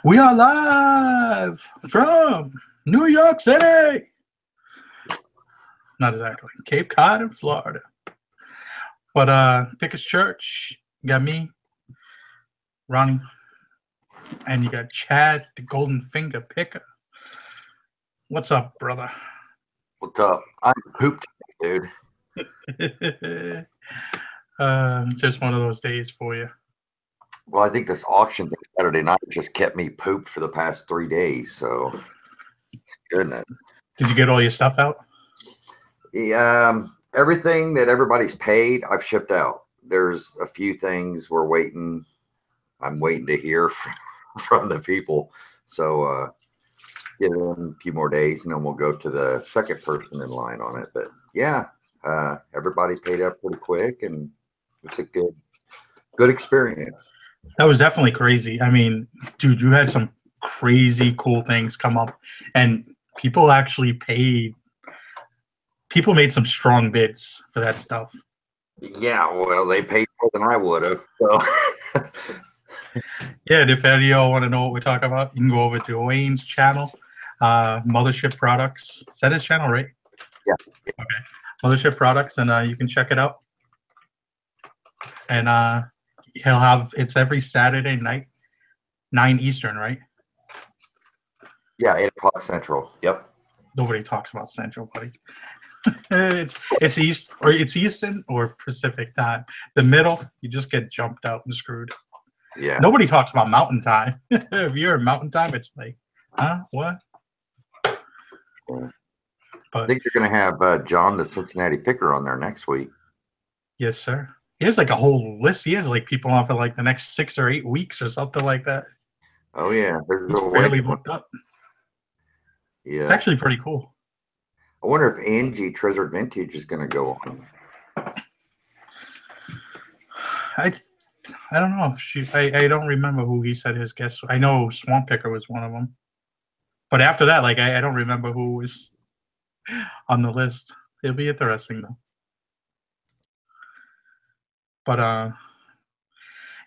We are live from New York City. Not exactly. Cape Cod in Florida. But Pickett's Church, you got me, Ronnie, and you got Chad, the Golden Finger Picker. What's up, brother? What's up? I'm pooped, dude. Just one of those days for you. Well, I think this auction thing Saturday night just kept me pooped for the past 3 days. So, goodness. Did you get all your stuff out? Everything that everybody's paid, I've shipped out. There's a few things we're waiting. I'm waiting to hear from the people. So, give them a few more days, and then we'll go to the second person in line on it. But yeah, everybody paid up pretty quick, and it's a good experience. That was definitely crazy. I mean, dude, you had some crazy cool things come up, and people actually paid. People made some strong bids for that stuff. Yeah, well, they paid more than I would have. So. Yeah, and if any of y'all want to know what we're talking about, you can go over to Wayne's channel, Mothership Products. Is that his channel, right? Yeah. Okay. Mothership Products, and you can check it out. And he'll have, it's every Saturday night, 9 Eastern, right? Yeah, 8 o'clock Central. Yep. Nobody talks about Central, buddy. it's Eastern or Pacific time. The middle, you just get jumped out and screwed. Yeah. Nobody talks about Mountain Time. If you're in Mountain Time, it's like, huh? What? Yeah. But I think you're going to have John, the Cincinnati Picker, on there next week. Yes, sir. He has like a whole list. He has like people on for like the next 6 or 8 weeks or something like that. Oh yeah, he's fairly booked up. Yeah, it's actually pretty cool. I wonder if Angie Treasured Vintage is going to go on. I don't know if she. I don't remember who he said his guest. I know Swamp Picker was one of them, but after that, like I don't remember who was on the list. It'll be interesting though. But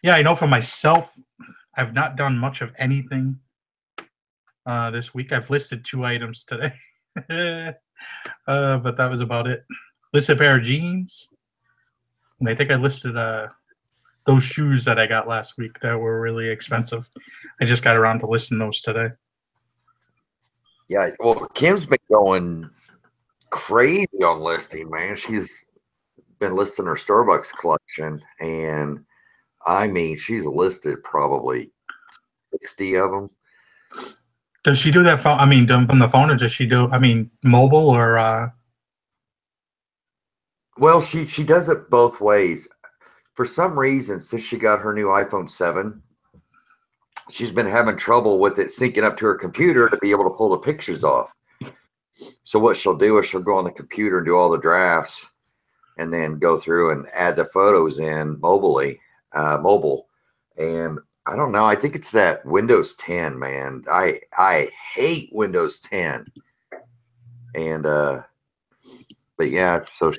yeah, I know for myself, I've not done much of anything this week. I've listed 2 items today, but that was about it. Listed a pair of jeans, and I think I listed those shoes that I got last week that were really expensive. I just got around to listing those today. Yeah, well, Kim's been going crazy on listing, man. She's been listing her Starbucks collection, and I mean, she's listed probably 60 of them. Does she do that phone? I mean, from the phone, or does she do? I mean, mobile or? Well, she does it both ways. For some reason, since she got her new iPhone 7, she's been having trouble with it syncing up to her computer to be able to pull the pictures off. So what she'll do is she'll go on the computer and do all the drafts, and then go through and add the photos in mobile. And I don't know. I think it's that Windows 10, man. I hate Windows 10. And but yeah, so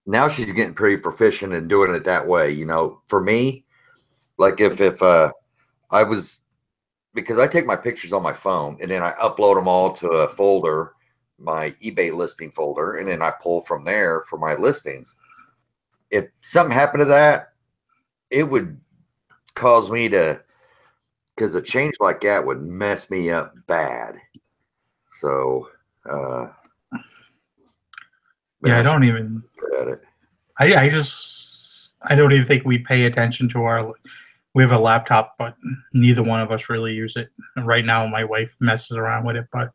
now she's getting pretty proficient in doing it that way. You know, for me, like if I was, because I take my pictures on my phone and then I upload them all to a folder, my eBay listing folder, and then I pull from there for my listings. If something happened to that, it would cause me to, because a change like that would mess me up bad. So yeah, I don't even at it. I don't even think we pay attention to our. We have a laptop, but neither one of us really use it. And right now, my wife messes around with it, but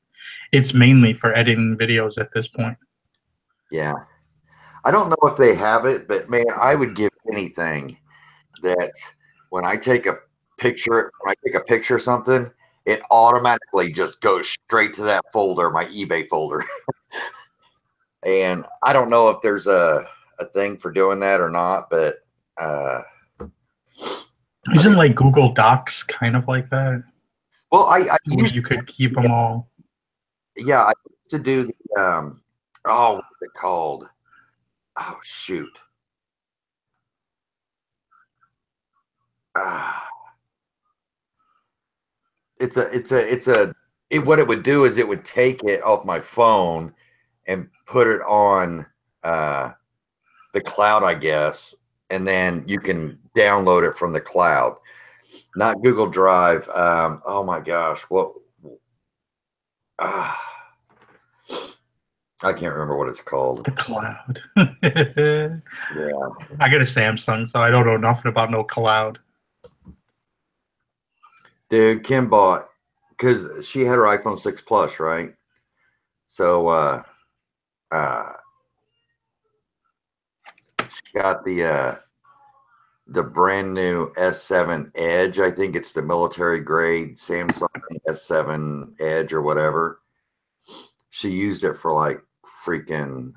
it's mainly for editing videos at this point. Yeah. I don't know if they have it, but man, I would give anything that when I take a picture of something, it automatically just goes straight to that folder, my eBay folder. And I don't know if there's a thing for doing that or not, but isn't like Google Docs kind of like that? Well, I used, you could keep them all. Yeah, I used to do the what's it called? Oh shoot. what it would do is it would take it off my phone and put it on the cloud, I guess, and then you can download it from the cloud, not Google Drive. Oh my gosh, what? I can't remember what it's called. The cloud. Yeah. I got a Samsung, so I don't know nothing about no cloud. Dude, Kim bought, because she had her iPhone 6 Plus, right? So she got the brand new S7 Edge. I think it's the military grade Samsung S7 Edge or whatever. She used it for like freaking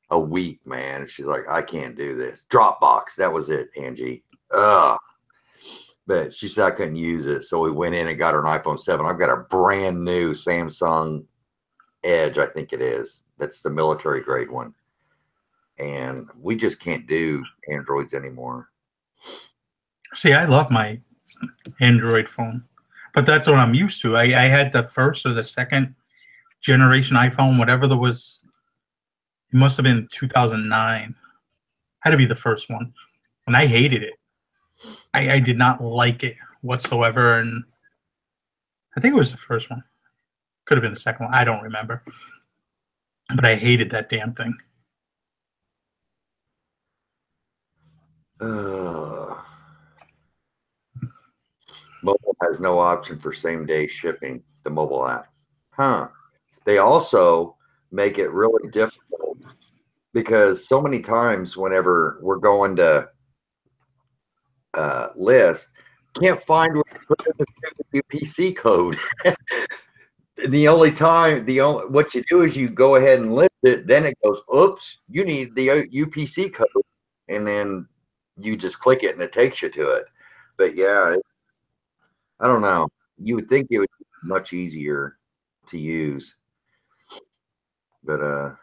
a week, man. She's like, I can't do this. Dropbox, that was it, Angie. Ugh. But she said I couldn't use it, so we went in and got her an iPhone 7. I've got a brand new Samsung Edge, I think it is. That's the military grade one. And we just can't do Androids anymore. See, I love my Android phone, but that's what I'm used to. I had the first or the second generation iPhone, whatever there was. It must have been 2009. Had to be the first one, and I hated it. I did not like it whatsoever, and I think it was the first one. Could have been the second one. I don't remember, but I hated that damn thing. Mobile has no option for same-day shipping, the mobile app. Huh. They also make it really difficult because so many times whenever we're going to list, can't find where to put in the UPC code. What you do is you go ahead and list it, then it goes, oops, you need the UPC code, and then you just click it and it takes you to it. But yeah, I don't know. You would think it would be much easier to use. But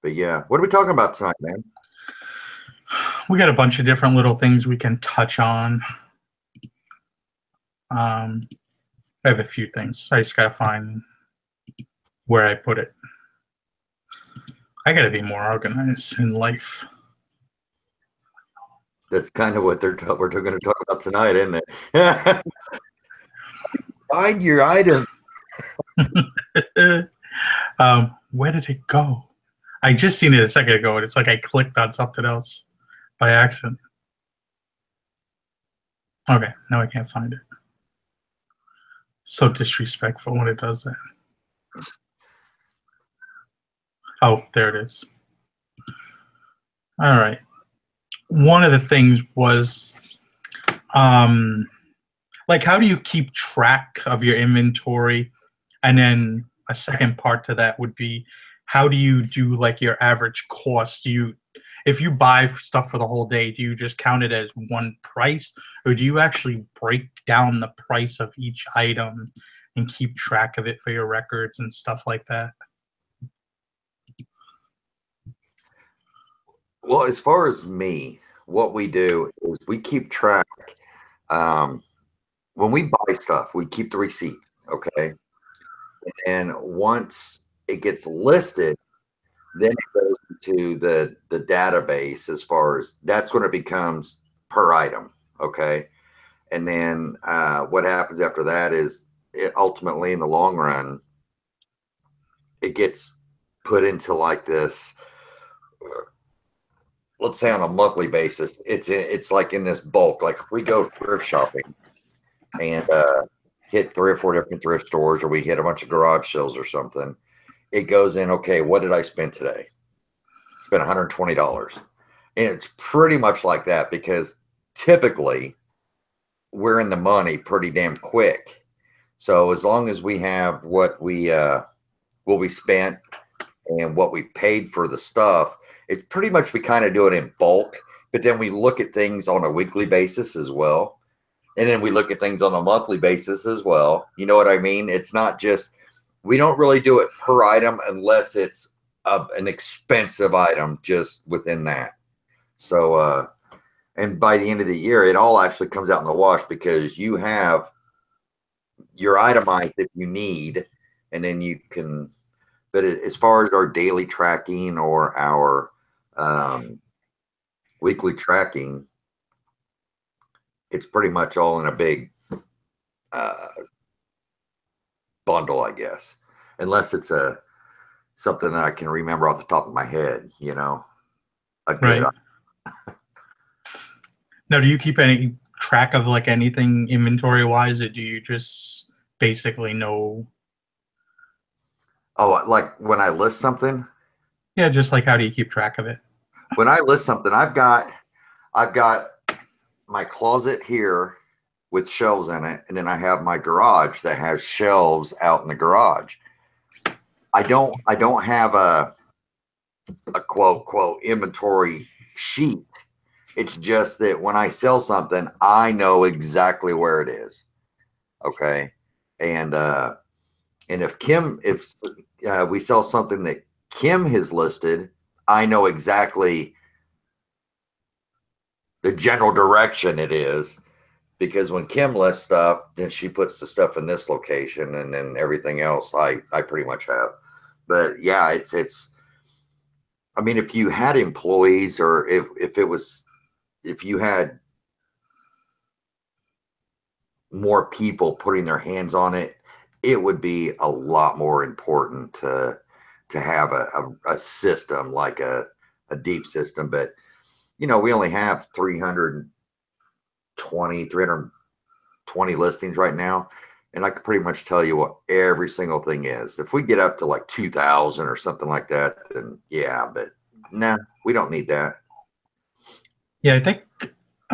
yeah, what are we talking about tonight, man? We got a bunch of different little things we can touch on. I have a few things. I just gotta find where I put it. I gotta be more organized in life. That's kind of what we're going to talk about tonight, isn't it? Find your item. Where did it go? I just seen it a second ago, and it's like I clicked on something else by accident. Okay, now I can't find it. So disrespectful when it does that. Oh, there it is. All right. One of the things was, like, how do you keep track of your inventory? And then a second part to that would be, how do you do like your average cost? If you buy stuff for the whole day, do you just count it as one price, or do you actually break down the price of each item and keep track of it for your records and stuff like that? Well, as far as me, what we do is we keep track. When we buy stuff, we keep the receipts, okay? And once it gets listed, then it goes to the database. As far as that's when it becomes per item, okay? And then what happens after that is ultimately in the long run, it gets put into like this, let's say on a monthly basis, it's like in this bulk. Like if we go thrift shopping and hit 3 or 4 different thrift stores, or we hit a bunch of garage sales or something, it goes in, okay, what did I spend today? Spent $120. And it's pretty much like that because typically we're in the money pretty damn quick. So as long as we have what we spent and what we paid for the stuff, it's pretty much, we kind of do it in bulk, but then we look at things on a weekly basis as well. And then we look at things on a monthly basis as well. You know what I mean? It's not just, we don't really do it per item unless it's an expensive item just within that. So, and by the end of the year, it all actually comes out in the wash because you have you're itemized if you need, and then you can. But as far as our daily tracking or our weekly tracking, it's pretty much all in a big bundle, I guess, unless it's something that I can remember off the top of my head, you know. Right. Now, do you keep any track of like anything inventory wise, or do you just basically know? Oh, like when I list something? Yeah, just like how do you keep track of it? When I list something, I've got my closet here with shelves in it, and then I have my garage that has shelves out in the garage. I don't have a quote inventory sheet. It's just that when I sell something, I know exactly where it is. Okay. And if we sell something that Kim has listed, I know exactly the general direction it is, because when Kim lists stuff, then she puts the stuff in this location, and then everything else I pretty much have. But yeah, it's I mean, if you had employees, or if you had more people putting their hands on it, it would be a lot more important to have a system, like a deep system. But you know, we only have 320 listings right now, and I can pretty much tell you what every single thing is. If we get up to like 2,000 or something like that, then yeah, but nah, we don't need that. Yeah, I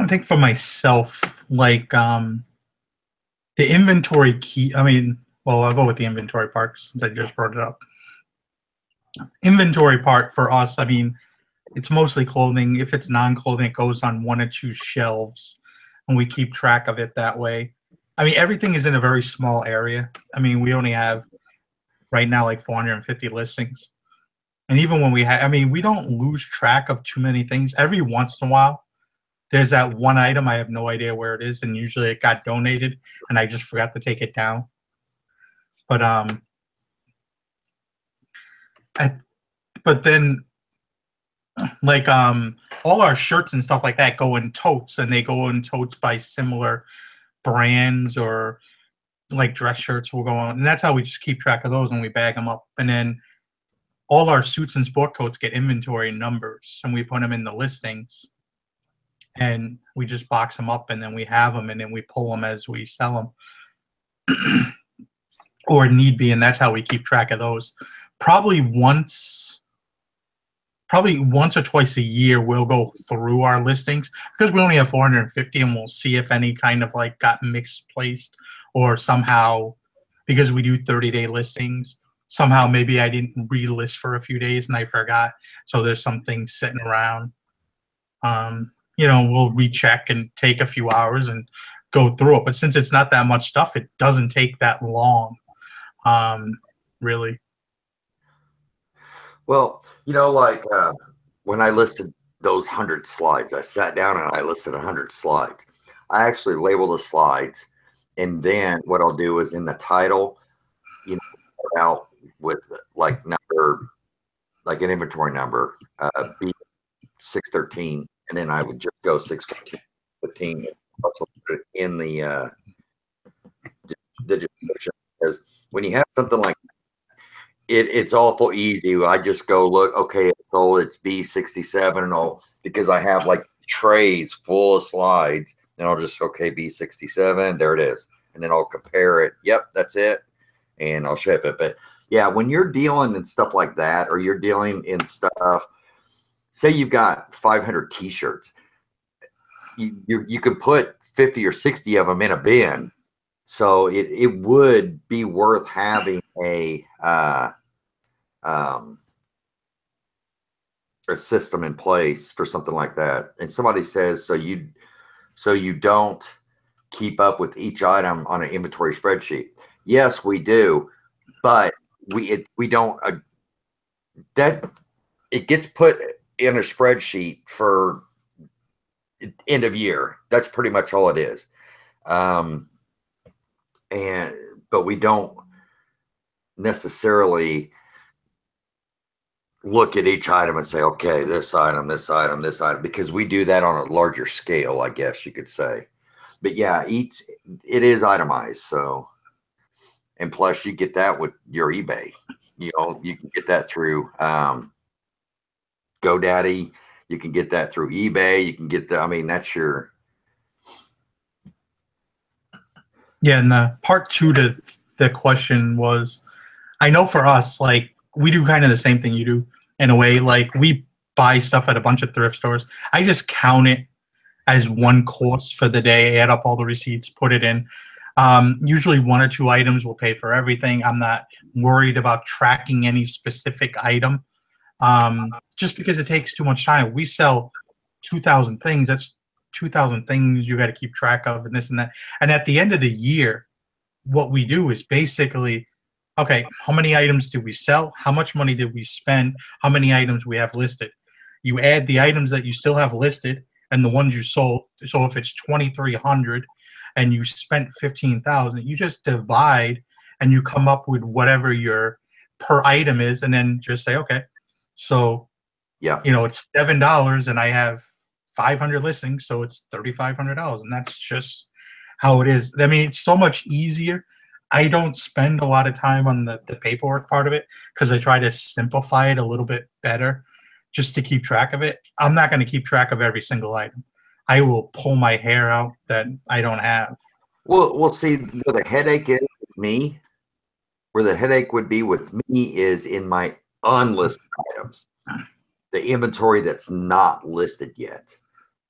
think for myself, like the inventory key. I mean, well, I'll go with the inventory part since I just brought it up. Inventory part for us, I mean, it's mostly clothing. If it's non-clothing, it goes on 1 or 2 shelves, and we keep track of it that way. I mean, everything is in a very small area. I mean, we only have right now like 450 listings. And even when we have, I mean, we don't lose track of too many things. Every once in a while, there's that one item I have no idea where it is, and usually it got donated, and I just forgot to take it down. But but then like all our shirts and stuff like that go in totes, and they go in totes by similar brands, or like dress shirts will go on, and that's how we just keep track of those when we bag them up. And then all our suits and sport coats get inventory numbers, and we put them in the listings, and we just box them up, and then we have them, and then we pull them as we sell them or need be. And that's how we keep track of those. Probably once or twice a year we'll go through our listings, because we only have 450, and we'll see if any kind of like got misplaced, or somehow, because we do 30-day listings, somehow maybe I didn't relist for a few days and I forgot, so there's something sitting around. You know, we'll recheck and take a few hours and go through it. But since it's not that much stuff, it doesn't take that long, really. Well, you know, like when I listed those 100 slides, I sat down and I listed 100 slides. I actually label the slides, and then what I'll do is in the title, you know, out with like number, like an inventory number, B613, and then I would just go 615, also put it in the description, because when you have something like it's awful easy. I just go look, okay, it's sold, it's B67, and all, because I have like trays full of slides, and I'll just, okay, B67, there it is. And then I'll compare it. Yep, that's it. And I'll ship it. But yeah, when you're dealing in stuff like that, or you're dealing in stuff, say you've got 500 t-shirts, you can put 50 or 60 of them in a bin. So it would be worth having a system in place for something like that. And somebody says, so you don't keep up with each item on an inventory spreadsheet. Yes, we do, but we don't. That it gets put in a spreadsheet for end of year. That's pretty much all it is. And but we don't necessarily look at each item and say, okay, this item, this item, this item, because we do that on a larger scale, I guess you could say. But yeah, it is itemized. So, and plus you get that with your eBay. You know, you can get that through GoDaddy. You can get that through eBay. You can get the, I mean, that's your. Yeah, and the part two to the question was, I know for us, like, we do kind of the same thing you do in a way. Like, we buy stuff at a bunch of thrift stores. I just count it as one cost for the day, add up all the receipts, put it in. Usually 1 or 2 items will pay for everything. I'm not worried about tracking any specific item, just because it takes too much time. We sell 2,000 things. That's 2,000 things you got to keep track of, and this and that. And at the end of the year, what we do is basically, okay, how many items did we sell? How much money did we spend? How many items we have listed? You add the items that you still have listed and the ones you sold. So if it's 2,300 and you spent 15,000, you just divide and you come up with whatever your per item is, and then just say, okay, so Yeah. you know, it's $7 and I have 500 listings, so it's $3,500, and that's just how it is. I mean, it's so much easier. I don't spend a lot of time on the paperwork part of it because I try to simplify it a little bit better just to keep track of it. I'm not going to keep track of every single item. I will pull my hair out that I don't have. Well, we'll see where the headache is with me. Where the headache would be with me is in my unlisted items, the inventory that's not listed yet.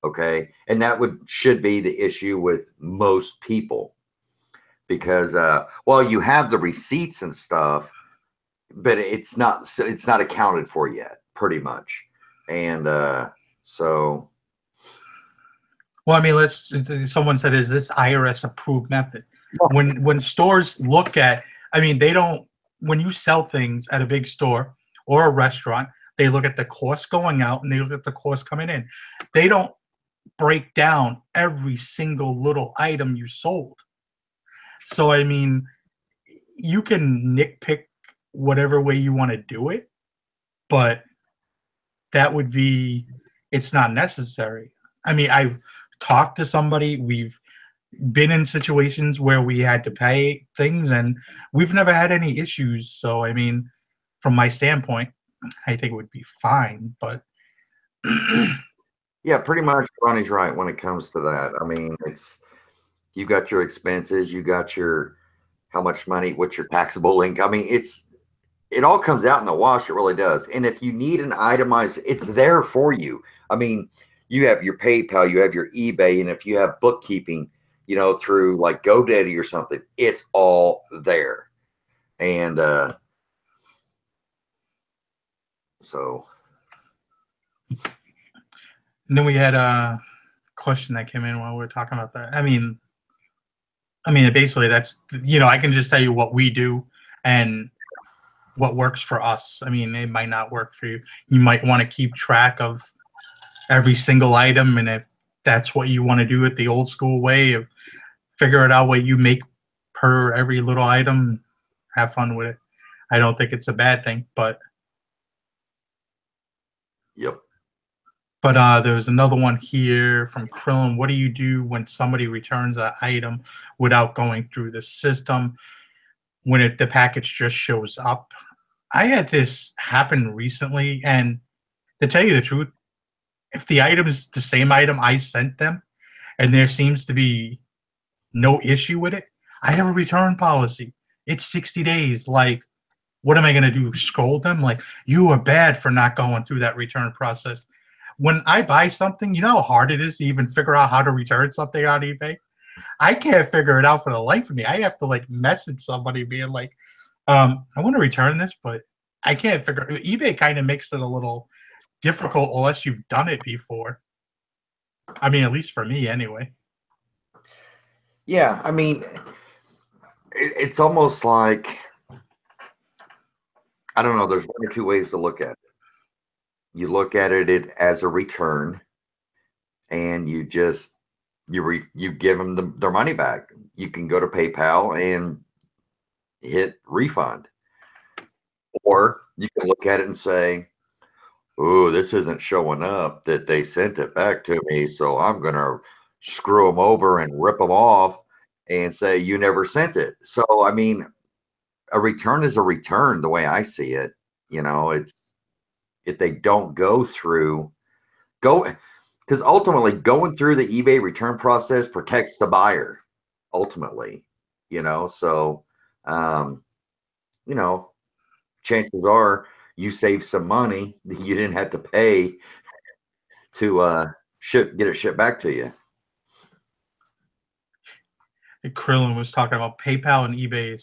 Okay, and that should be the issue with most people, because well, you have the receipts and stuff, but it's not accounted for yet, pretty much. And so, well, I mean, someone said, is this IRS approved method? When stores look at, I mean, they don't, when you sell things at a big store or a restaurant, they look at the cost going out and they look at the cost coming in. They don't break down every single little item you sold. So, I mean, you can nitpick whatever way you want to do it, but that would be, it's not necessary. I mean, I've talked to somebody, we've been in situations where we had to pay things and we've never had any issues. So, I mean, from my standpoint, I think it would be fine, but yeah, pretty much Ronnie's right when it comes to that. I mean, it's, you got your expenses, you got your, how much money, what's your taxable income. I mean, it all comes out in the wash. It really does. And if you need an itemized, it's there for you. I mean, you have your PayPal, you have your eBay, and if you have bookkeeping, you know, through like GoDaddy or something, it's all there. And so. And then we had a question that came in while we were talking about that. I mean, basically that's, you know, I can just tell you what we do and what works for us. I mean, it might not work for you. You might want to keep track of every single item, and if that's what you want to do it the old school way of figure it out what you make per every little item, have fun with it. I don't think it's a bad thing, but Yep. But there's another one here from Krillin. What do you do when somebody returns an item without going through the system, when the package just shows up? I had this happen recently, and to tell you the truth, if the item is the same item I sent them and there seems to be no issue with it, I have a return policy. It's 60 days. Like, what am I going to do? Scold them? Like, you are bad for not going through that return process. When I buy something, you know how hard it is to even figure out how to return something on eBay? I can't figure it out for the life of me. I have to like message somebody being like, I want to return this, but I can't figure it. eBay kind of makes it a little difficult unless you've done it before. I mean, at least for me anyway. Yeah, I mean, it's almost like, I don't know, there's 1 or 2 ways to look at it. You look at it as a return, and you just you give them their money back. You can go to PayPal and hit refund. Or you can look at it and say, oh, this isn't showing up that they sent it back to me, so I'm going to screw them over and rip them off and say you never sent it. So, I mean, a return is a return the way I see it. You know, it's if they don't go through, because ultimately going through the eBay return process protects the buyer ultimately, you know, so, you know, chances are you save some money that you didn't have to pay to get it shipped back to you. Krillin was talking about PayPal and eBay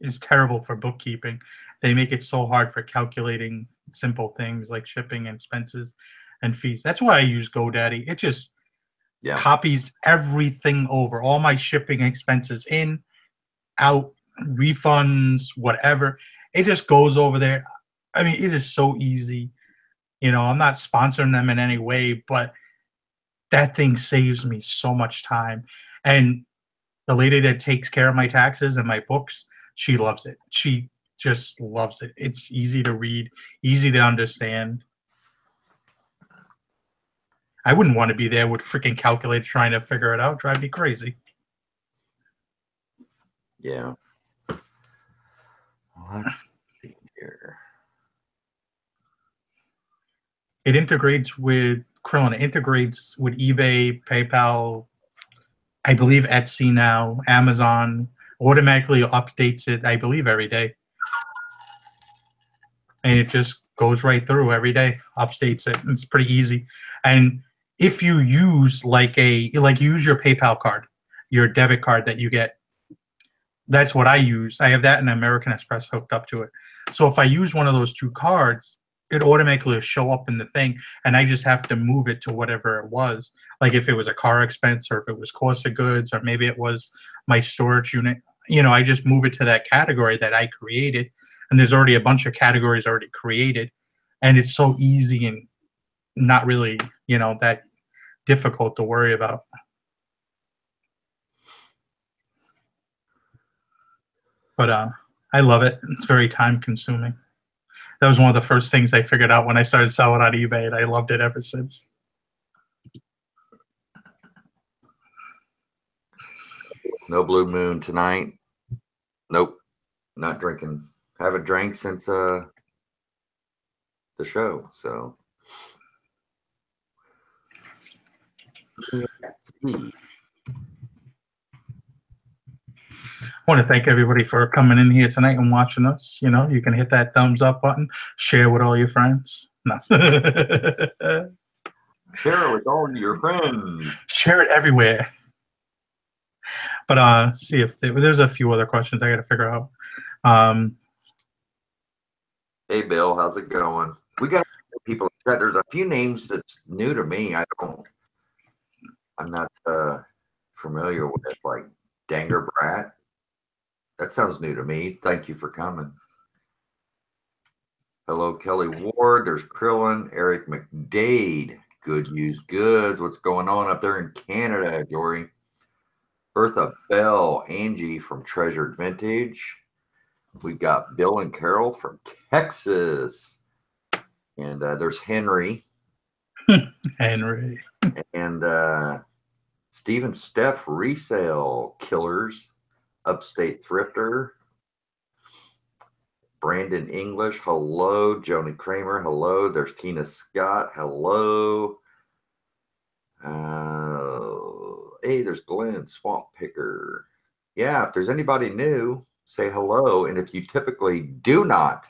is terrible for bookkeeping. They make it so hard for calculating simple things like shipping expenses and fees. That's why I use GoDaddy. It just copies everything over, all my shipping expenses in, out, refunds, whatever. It just goes over there. I mean, it is so easy. You know, I'm not sponsoring them in any way, but that thing saves me so much time. And the lady that takes care of my taxes and my books, she loves it. She just loves it. It's easy to read, easy to understand. I wouldn't want to be there with freaking calculators trying to figure it out. Drive me crazy. Yeah. Let's see here. It integrates with Krillin. It integrates with eBay, PayPal, I believe Etsy now, Amazon. Automatically updates it, I believe, every day. And it just goes right through every day, updates it. It's pretty easy. And if you use use your PayPal card, your debit card that you get, that's what I use. I have that and American Express hooked up to it. So if I use one of those two cards, it automatically will show up in the thing, and I just have to move it to whatever it was. Like if it was a car expense, or if it was cost of goods, or maybe it was my storage unit. You know, I just move it to that category that I created, and there's already a bunch of categories already created, and it's so easy and not really, you know, that difficult to worry about. But I love it. It's very time consuming. That was one of the first things I figured out when I started selling on eBay, and I loved it ever since. No Blue Moon tonight. Nope, not drinking. Haven't drank since the show. So I want to thank everybody for coming in here tonight and watching us. You know, you can hit that thumbs up button, share with all your friends. No. Share it with all your friends. Share it everywhere. But see if there's a few other questions I got to figure out. Hey, Bill, how's it going? We got people. There's a few names that's new to me. I'm not familiar with, like Danger Brat. That sounds new to me. Thank you for coming. Hello, Kelly Ward. There's Krillin, Eric McDade. Good used goods. What's going on up there in Canada, Jory? Bertha Bell, Angie from Treasured Vintage. We've got Bill and Carol from Texas. And there's Henry. Henry. And Steve and Steph Resale Killers. Upstate Thrifter. Brandon English, hello. Joni Kramer, hello. There's Tina Scott, hello. Hey, there's Glenn Swamp Picker. Yeah, if there's anybody new, say hello. And if you typically do not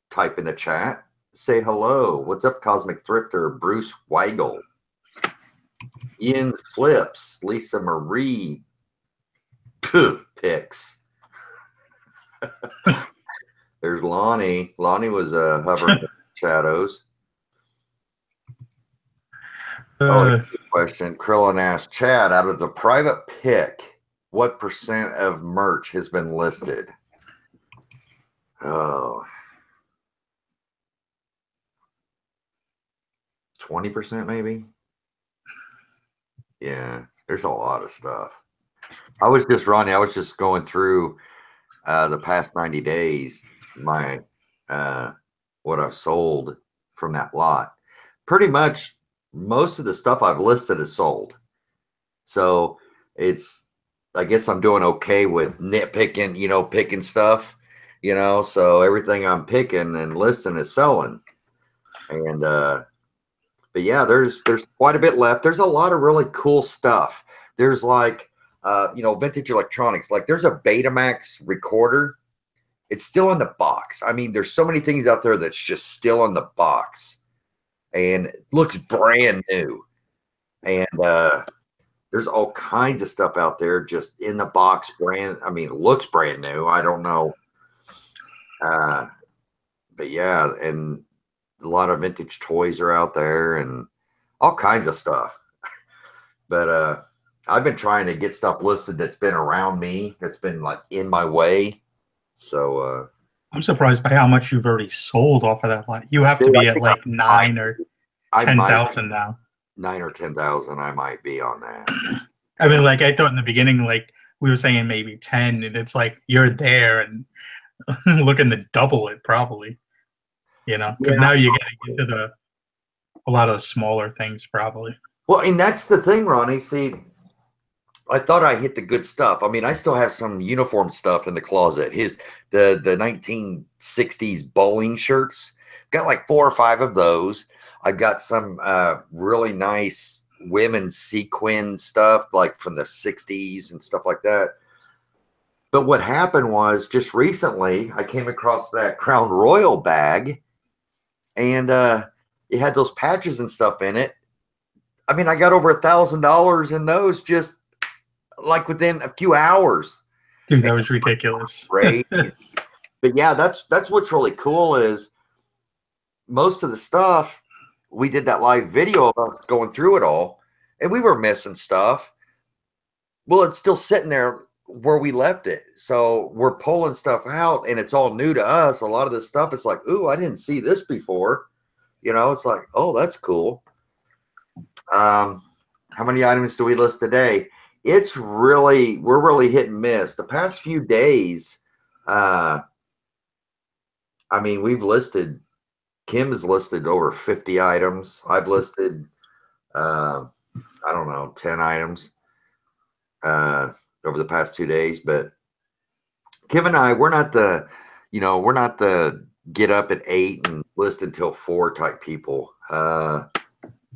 type in the chat, say hello. What's up, Cosmic Thrifter? Bruce Weigel. Ian's Flips, Lisa Marie. Picks. There's Lonnie. Lonnie was hovering in the shadows. Good question. Krillin asked Chad, out of the private pick, what % of merch has been listed? Oh, 20% maybe? Yeah, there's a lot of stuff. I was just going through the past 90 days, my what I've sold from that lot. Pretty much most of the stuff I've listed is sold. So it's, I guess I'm doing okay with nitpicking, picking stuff, so everything I'm picking and listing is selling. And but yeah, there's quite a bit left. There's a lot of really cool stuff. There's like vintage electronics. Like there's a Betamax recorder. It's still in the box. I mean, there's so many things out there that's just still in the box and it looks brand new. And there's all kinds of stuff out there just in the box brand. I mean, it looks brand new. I don't know. But yeah, and a lot of vintage toys are out there and all kinds of stuff. But I've been trying to get stuff listed that's been around me, that's been like in my way. So I'm surprised by how much you've already sold off of that lot. You have to dude, be at like 9 or 10,000 now. 9 or 10,000, I might be on that. I mean, like I thought in the beginning, like we were saying maybe 10, and it's like you're there and looking to double it probably. Because now you're getting into a lot of the smaller things probably. Well, and that's the thing, Ronnie. See, I thought I hit the good stuff. I mean, I still have some uniform stuff in the closet. The 1960s bowling shirts. Got like 4 or 5 of those. I've got some really nice women's sequin stuff, like from the 60s and stuff like that. But what happened was just recently I came across that Crown Royal bag, and it had those patches and stuff in it. I mean, I got over $1,000 in those just like within a few hours. Dude, that was ridiculous. Right. But yeah, that's what's really cool is most of the stuff, we did that live video of us going through it all, and we were missing stuff. Well, it's still sitting there where we left it. So we're pulling stuff out and it's all new to us. A lot of this stuff is like, ooh, I didn't see this before. It's like, oh, that's cool. How many items do we list today? We're really hit and miss. The past few days, I mean, Kim has listed over 50 items. I've listed, I don't know, 10 items over the past 2 days. But Kim and I, we're not the get up at 8 and list until 4 type people.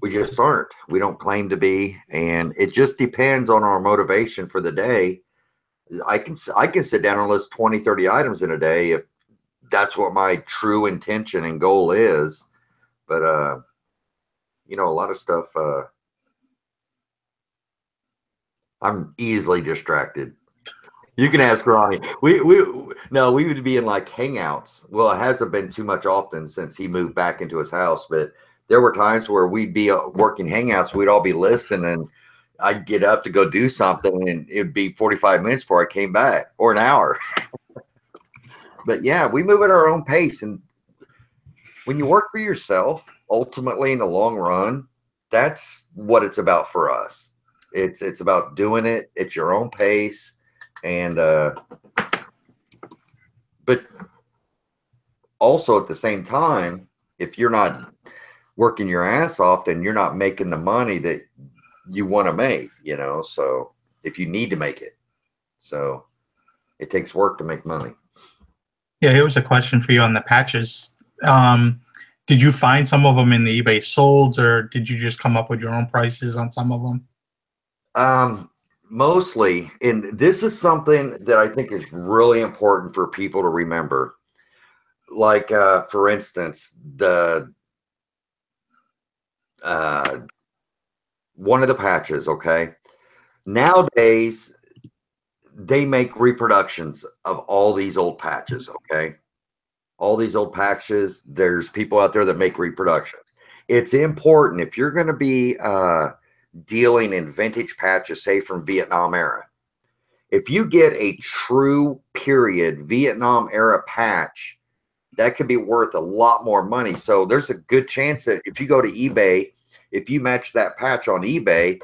We just aren't. We don't claim to be, and it just depends on our motivation for the day. I can sit down and list 20, 30 items in a day if that's what my true intention and goal is. But a lot of stuff, I'm easily distracted. You can ask Ronnie. We would be in like hangouts. Well, it hasn't been too much often since he moved back into his house, but there were times where we'd be working hangouts. We'd all be listening, and I'd get up to go do something, and it'd be 45 minutes before I came back, or an hour. But yeah, we move at our own pace. And when you work for yourself, ultimately in the long run, that's what it's about for us. It's about doing it at your own pace. And but also at the same time, if you're not working your ass off, then you're not making the money that you want to make, so if you need to make it. So it takes work to make money. Yeah, here was a question for you on the patches. Did you find some of them in the eBay solds, or did you just come up with your own prices on some of them? Mostly, and this is something that I think is really important for people to remember. Like, for instance, one of the patches, okay? Nowadays, they make reproductions of all these old patches, okay? All these old patches, there's people out there that make reproductions. It's important if you're going to be dealing in vintage patches, say from Vietnam era. If you get a true period Vietnam era patch, that could be worth a lot more money. So there's a good chance that if you go to eBay, if you match that patch on eBay,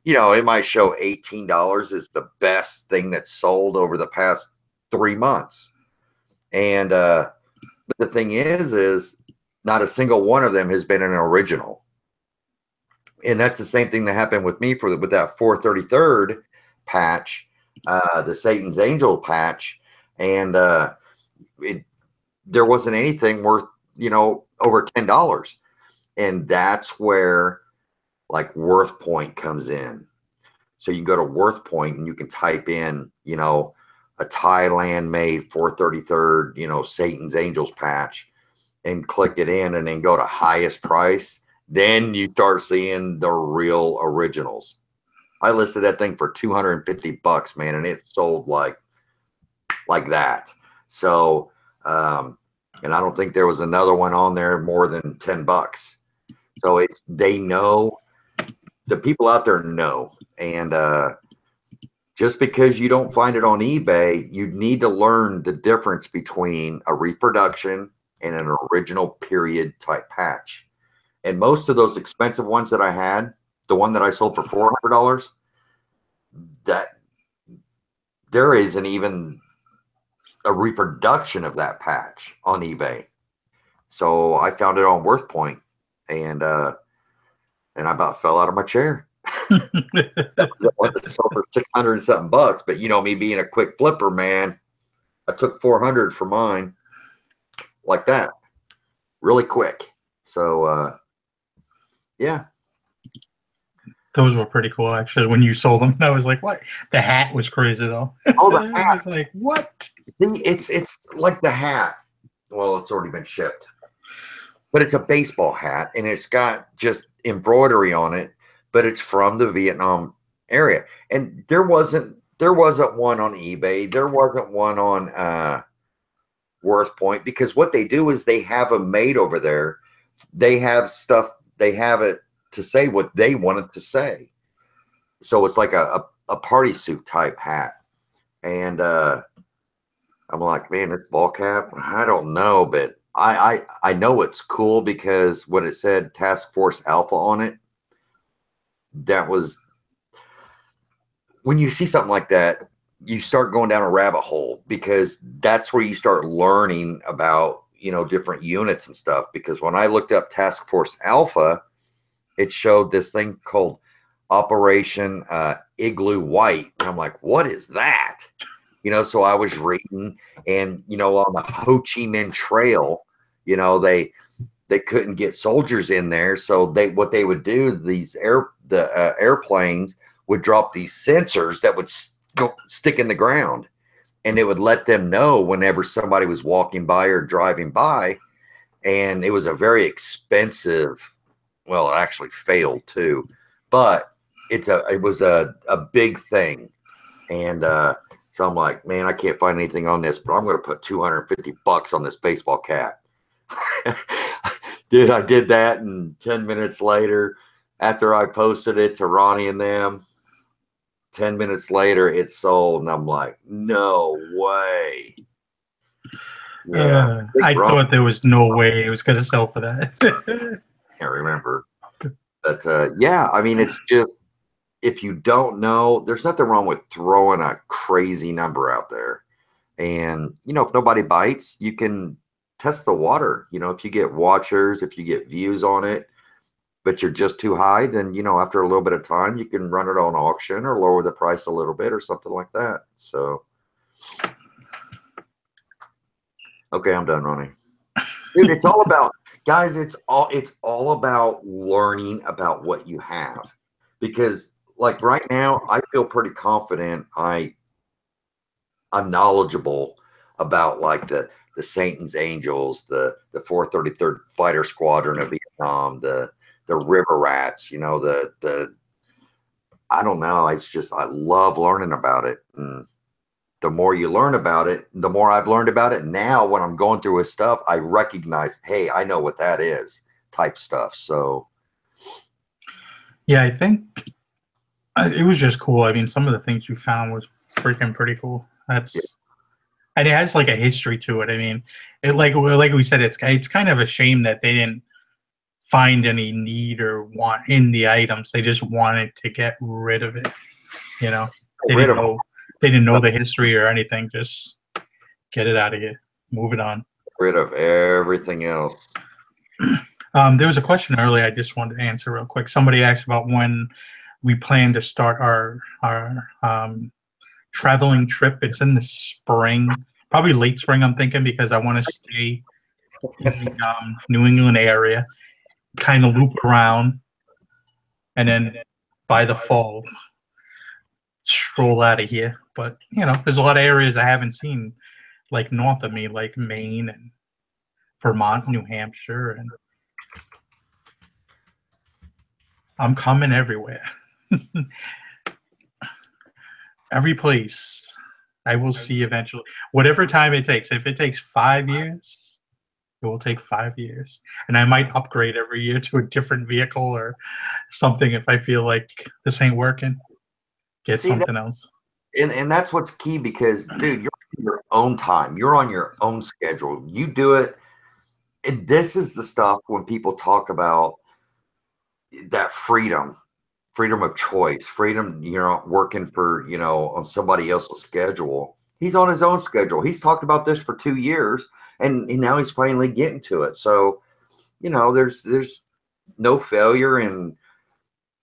it might show $18 is the best thing that's sold over the past 3 months. And the thing is not a single one of them has been an original. And that's the same thing that happened with me with that 433rd patch, the Satan's Angel patch. And there wasn't anything worth, over $10. And that's where like WorthPoint comes in. So you can go to WorthPoint and you can type in, a Thailand made 433rd, Satan's Angels patch, and click it in and then go to highest price. Then you start seeing the real originals. I listed that thing for $250, man, and it sold like that. So, and I don't think there was another one on there more than $10. So they know, the people out there know. And just because you don't find it on eBay, you need to learn the difference between a reproduction and an original period type patch. And most of those expensive ones that I had, the one that I sold for $400, that there isn't even a reproduction of that patch on eBay. So I found it on WorthPoint, and I about fell out of my chair. That was to sell for $600 and something bucks, but me being a quick flipper, man, I took $400 for mine like that, really quick. So yeah, those were pretty cool actually. When you sold them, I was like, "What?" The hat was crazy though. Oh, the hat! I was like, "What?" It's like the hat. Well, it's already been shipped, but it's a baseball hat, and it's got just embroidery on it. But it's from the Vietnam area, and there wasn't one on eBay. There wasn't one on WorthPoint, because what they do is they have them made over there. They have stuff. They have it to say what they wanted to say. So it's like a party suit type hat, and I'm like, man, this ball cap, I don't know, but I know it's cool because when it said Task Force Alpha on it, that was, when you see something like that, you start going down a rabbit hole, because that's where you start learning about, different units and stuff. Because when I looked up Task Force Alpha, it showed this thing called Operation Igloo White. And I'm like, what is that? So I was reading, and, on the Ho Chi Minh Trail, they couldn't get soldiers in there. So what they would do, the airplanes would drop these sensors that would stick in the ground, and it would let them know whenever somebody was walking by or driving by. And it was a very expensive, well, it actually failed too, but it was a big thing. And so I'm like, man, I can't find anything on this, but I'm going to put $250 on this baseball cap. Dude, I did that, and 10 minutes later, after I posted it to Ronnie and them, 10 minutes later, it sold, and I'm like, no way. Yeah, I thought there was no way it was going to sell for that. Can't remember. But yeah, I mean, it's just, if you don't know, there's nothing wrong with throwing a crazy number out there. And, if nobody bites, you can test the water. If you get watchers, if you get views on it, but you're just too high, then, after a little bit of time, you can run it on auction or lower the price a little bit or something like that. So, okay, I'm done, Ronnie. Dude, it's all about, guys, it's all about learning about what you have. Because, like, right now, I feel pretty confident I'm knowledgeable about, like, the Satan's Angels, the 433rd Fighter Squadron of Vietnam, the River Rats, I don't know. It's just, I love learning about it. And the more you learn about it, the more I've learned about it. Now, when I'm going through his stuff, I recognize, hey, I know what that is type stuff. So, yeah, I think it was just cool. I mean, some of the things you found was freaking pretty cool. And it has like a history to it. I mean, like we said, it's kind of a shame that they didn't find any need or want in the items. They just wanted to get rid of it. They didn't know the history or anything. Just Get it out of here. Move it on. Rid of everything else. There was a question earlier I just wanted to answer real quick. Somebody asked about when we plan to start our traveling trip. It's in the spring, probably late spring, I'm thinking, because I want to stay in the New England area, kind of loop around, and then by the fall, stroll out of here. But, you know, there's a lot of areas I haven't seen, like north of me, like Maine and Vermont, New Hampshire, and I'm coming everywhere. Every place I will see eventually, whatever time it takes. If it takes 5 years, it will take 5 years. And I might upgrade every year to a different vehicle or something if I feel like this ain't working. Get something else. And that's what's key because, dude, you're on your own time. You're on your own schedule. You do it. And this is the stuff when people talk about that freedom of choice, freedom, you know, working for, you know, on somebody else's schedule. He's on his own schedule. He's talked about this for 2 years and now he's finally getting to it. So, you know, there's no failure in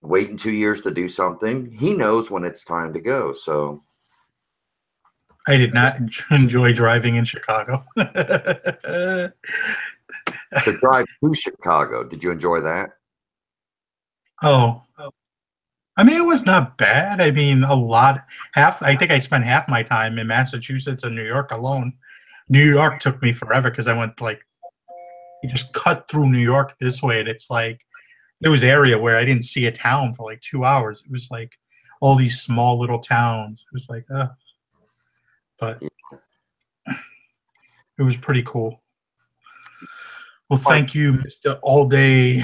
waiting 2 years to do something. He knows when it's time to go. So I did not enjoy driving in Chicago. to drive to Chicago, did you enjoy that? Oh, I mean, it was not bad. I mean, I think I spent half my time in Massachusetts and New York alone. New York took me forever because I went you just cut through New York this way. And it's like, there was area where I didn't see a town for like 2 hours. It was like all these small little towns. It was like, but it was pretty cool. Well, thank you, Mr. All Day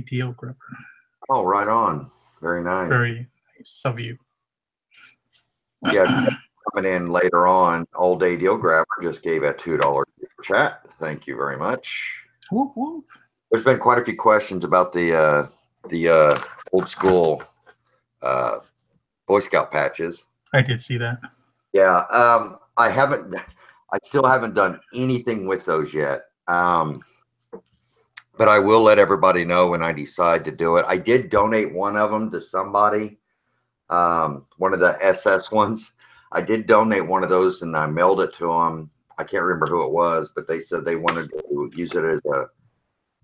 Deal Gripper. Oh, right on. Very nice. Very nice of you. Yeah, coming in later on, All Day Deal Grabber just gave a $2 for chat. Thank you very much. Whoop, whoop. There's been quite a few questions about the old school Boy Scout patches. I did see that. Yeah, I still haven't done anything with those yet. But I will let everybody know when I decide to do it. I did donate one of them to somebody, one of the SS ones. I did donate one of those and I mailed it to them. I can't remember who it was, but they said they wanted to use it as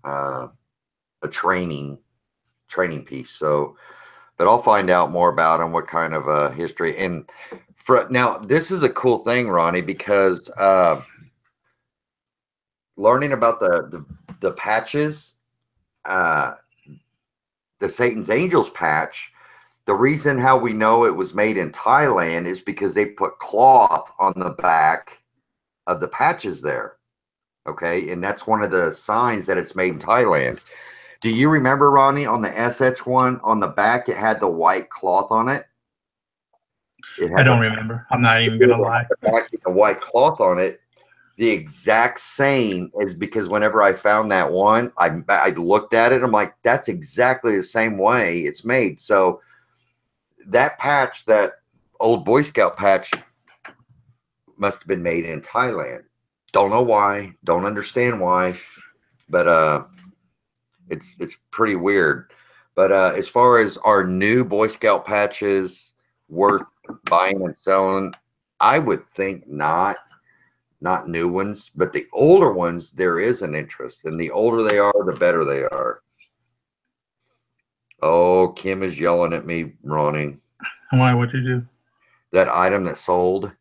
a training piece. So, but I'll find out more about them, what kind of history. And now this is a cool thing, Ronnie, because learning about the patches, the Satan's Angels patch, the reason how we know it was made in Thailand is because they put cloth on the back of the patches there. Okay. And that's one of the signs that it's made in Thailand. Do you remember, Ronnie, on the SH one, on the back, it had the white cloth on it? I don't remember. I'm not even going to lie. The white cloth on it. The exact same as, because whenever I found that one, I looked at it. I'm like, that's exactly the same way it's made. So that patch, that old Boy Scout patch, must have been made in Thailand. Don't know why. Don't understand why. But it's pretty weird. But as far as our new Boy Scout patches worth buying and selling, I would think not new ones, but the older ones, there is an interest. And the older they are, the better they are. Oh, Kim is yelling at me, Ronnie. Why? What'd you do? That item that sold,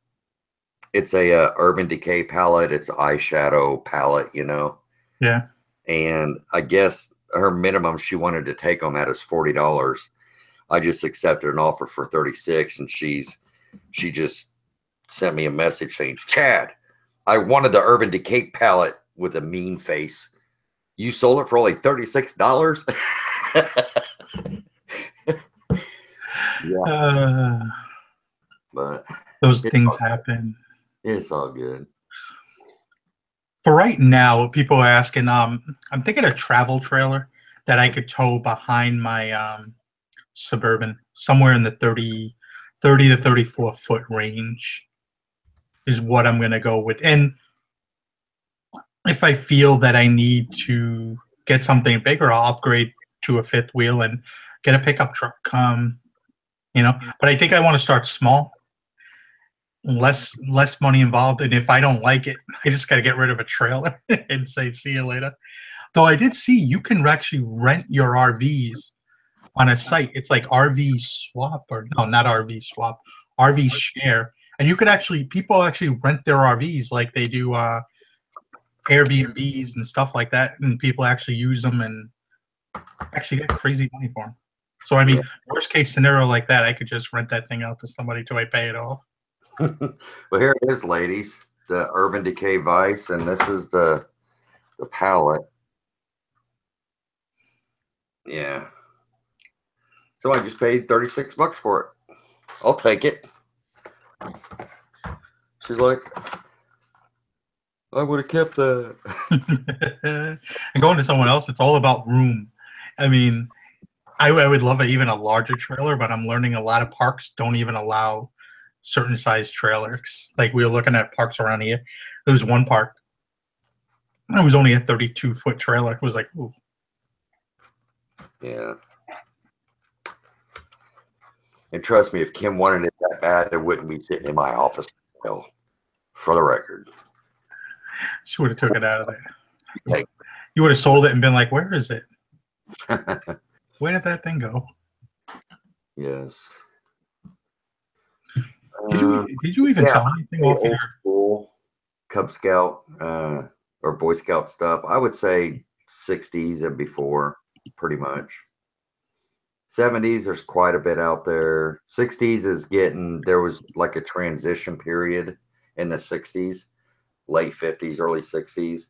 it's a Urban Decay palette. It's an eyeshadow palette, you know? Yeah. And I guess her minimum she wanted to take on that is $40. I just accepted an offer for $36, and she just sent me a message saying, Chad, I wanted the Urban Decay palette with a mean face. You sold it for only $36? Yeah. But those things happen. It's all good. For right now, people are asking, I'm thinking a travel trailer that I could tow behind my Suburban, somewhere in the 30 to 34 foot range. is what I'm going to go with. And if I feel that I need to get something bigger, I'll upgrade to a fifth wheel and get a pickup truck. You know, but I think I want to start small, less money involved. And if I don't like it, I just got to get rid of a trailer and say, see you later. Though I did see you can actually rent your RVs on a site. It's like RV Swap, or no, not RV Swap, RV Share. And you could actually, people actually rent their RVs like they do Airbnbs and stuff like that. And people actually use them and actually get crazy money for them. So, I mean, worst case scenario like that, I could just rent that thing out to somebody till I pay it off. Well, here it is, ladies. The Urban Decay Vice, and this is the palette. Yeah. So I just paid $36 for it. I'll take it. She's like, I would have kept the. And going to someone else, it's all about room. I mean, I would love even a larger trailer, but I'm learning a lot of parks don't even allow certain size trailers. Like we were looking at parks around here. There was one park. It was only a 32-foot trailer. It was like, ooh. Yeah. And trust me, if Kim wanted it that bad, it wouldn't be sitting in my office. No, for the record. She would have took it out of there. Hey. You would have sold it and been like, where is it? Where did that thing go? Yes. Did you even sell anything off your school Cub Scout or Boy Scout stuff? I would say 60s and before, pretty much. 70s, there's quite a bit out there. 60s is getting, there was like a transition period in the 60s, late 50s, early 60s.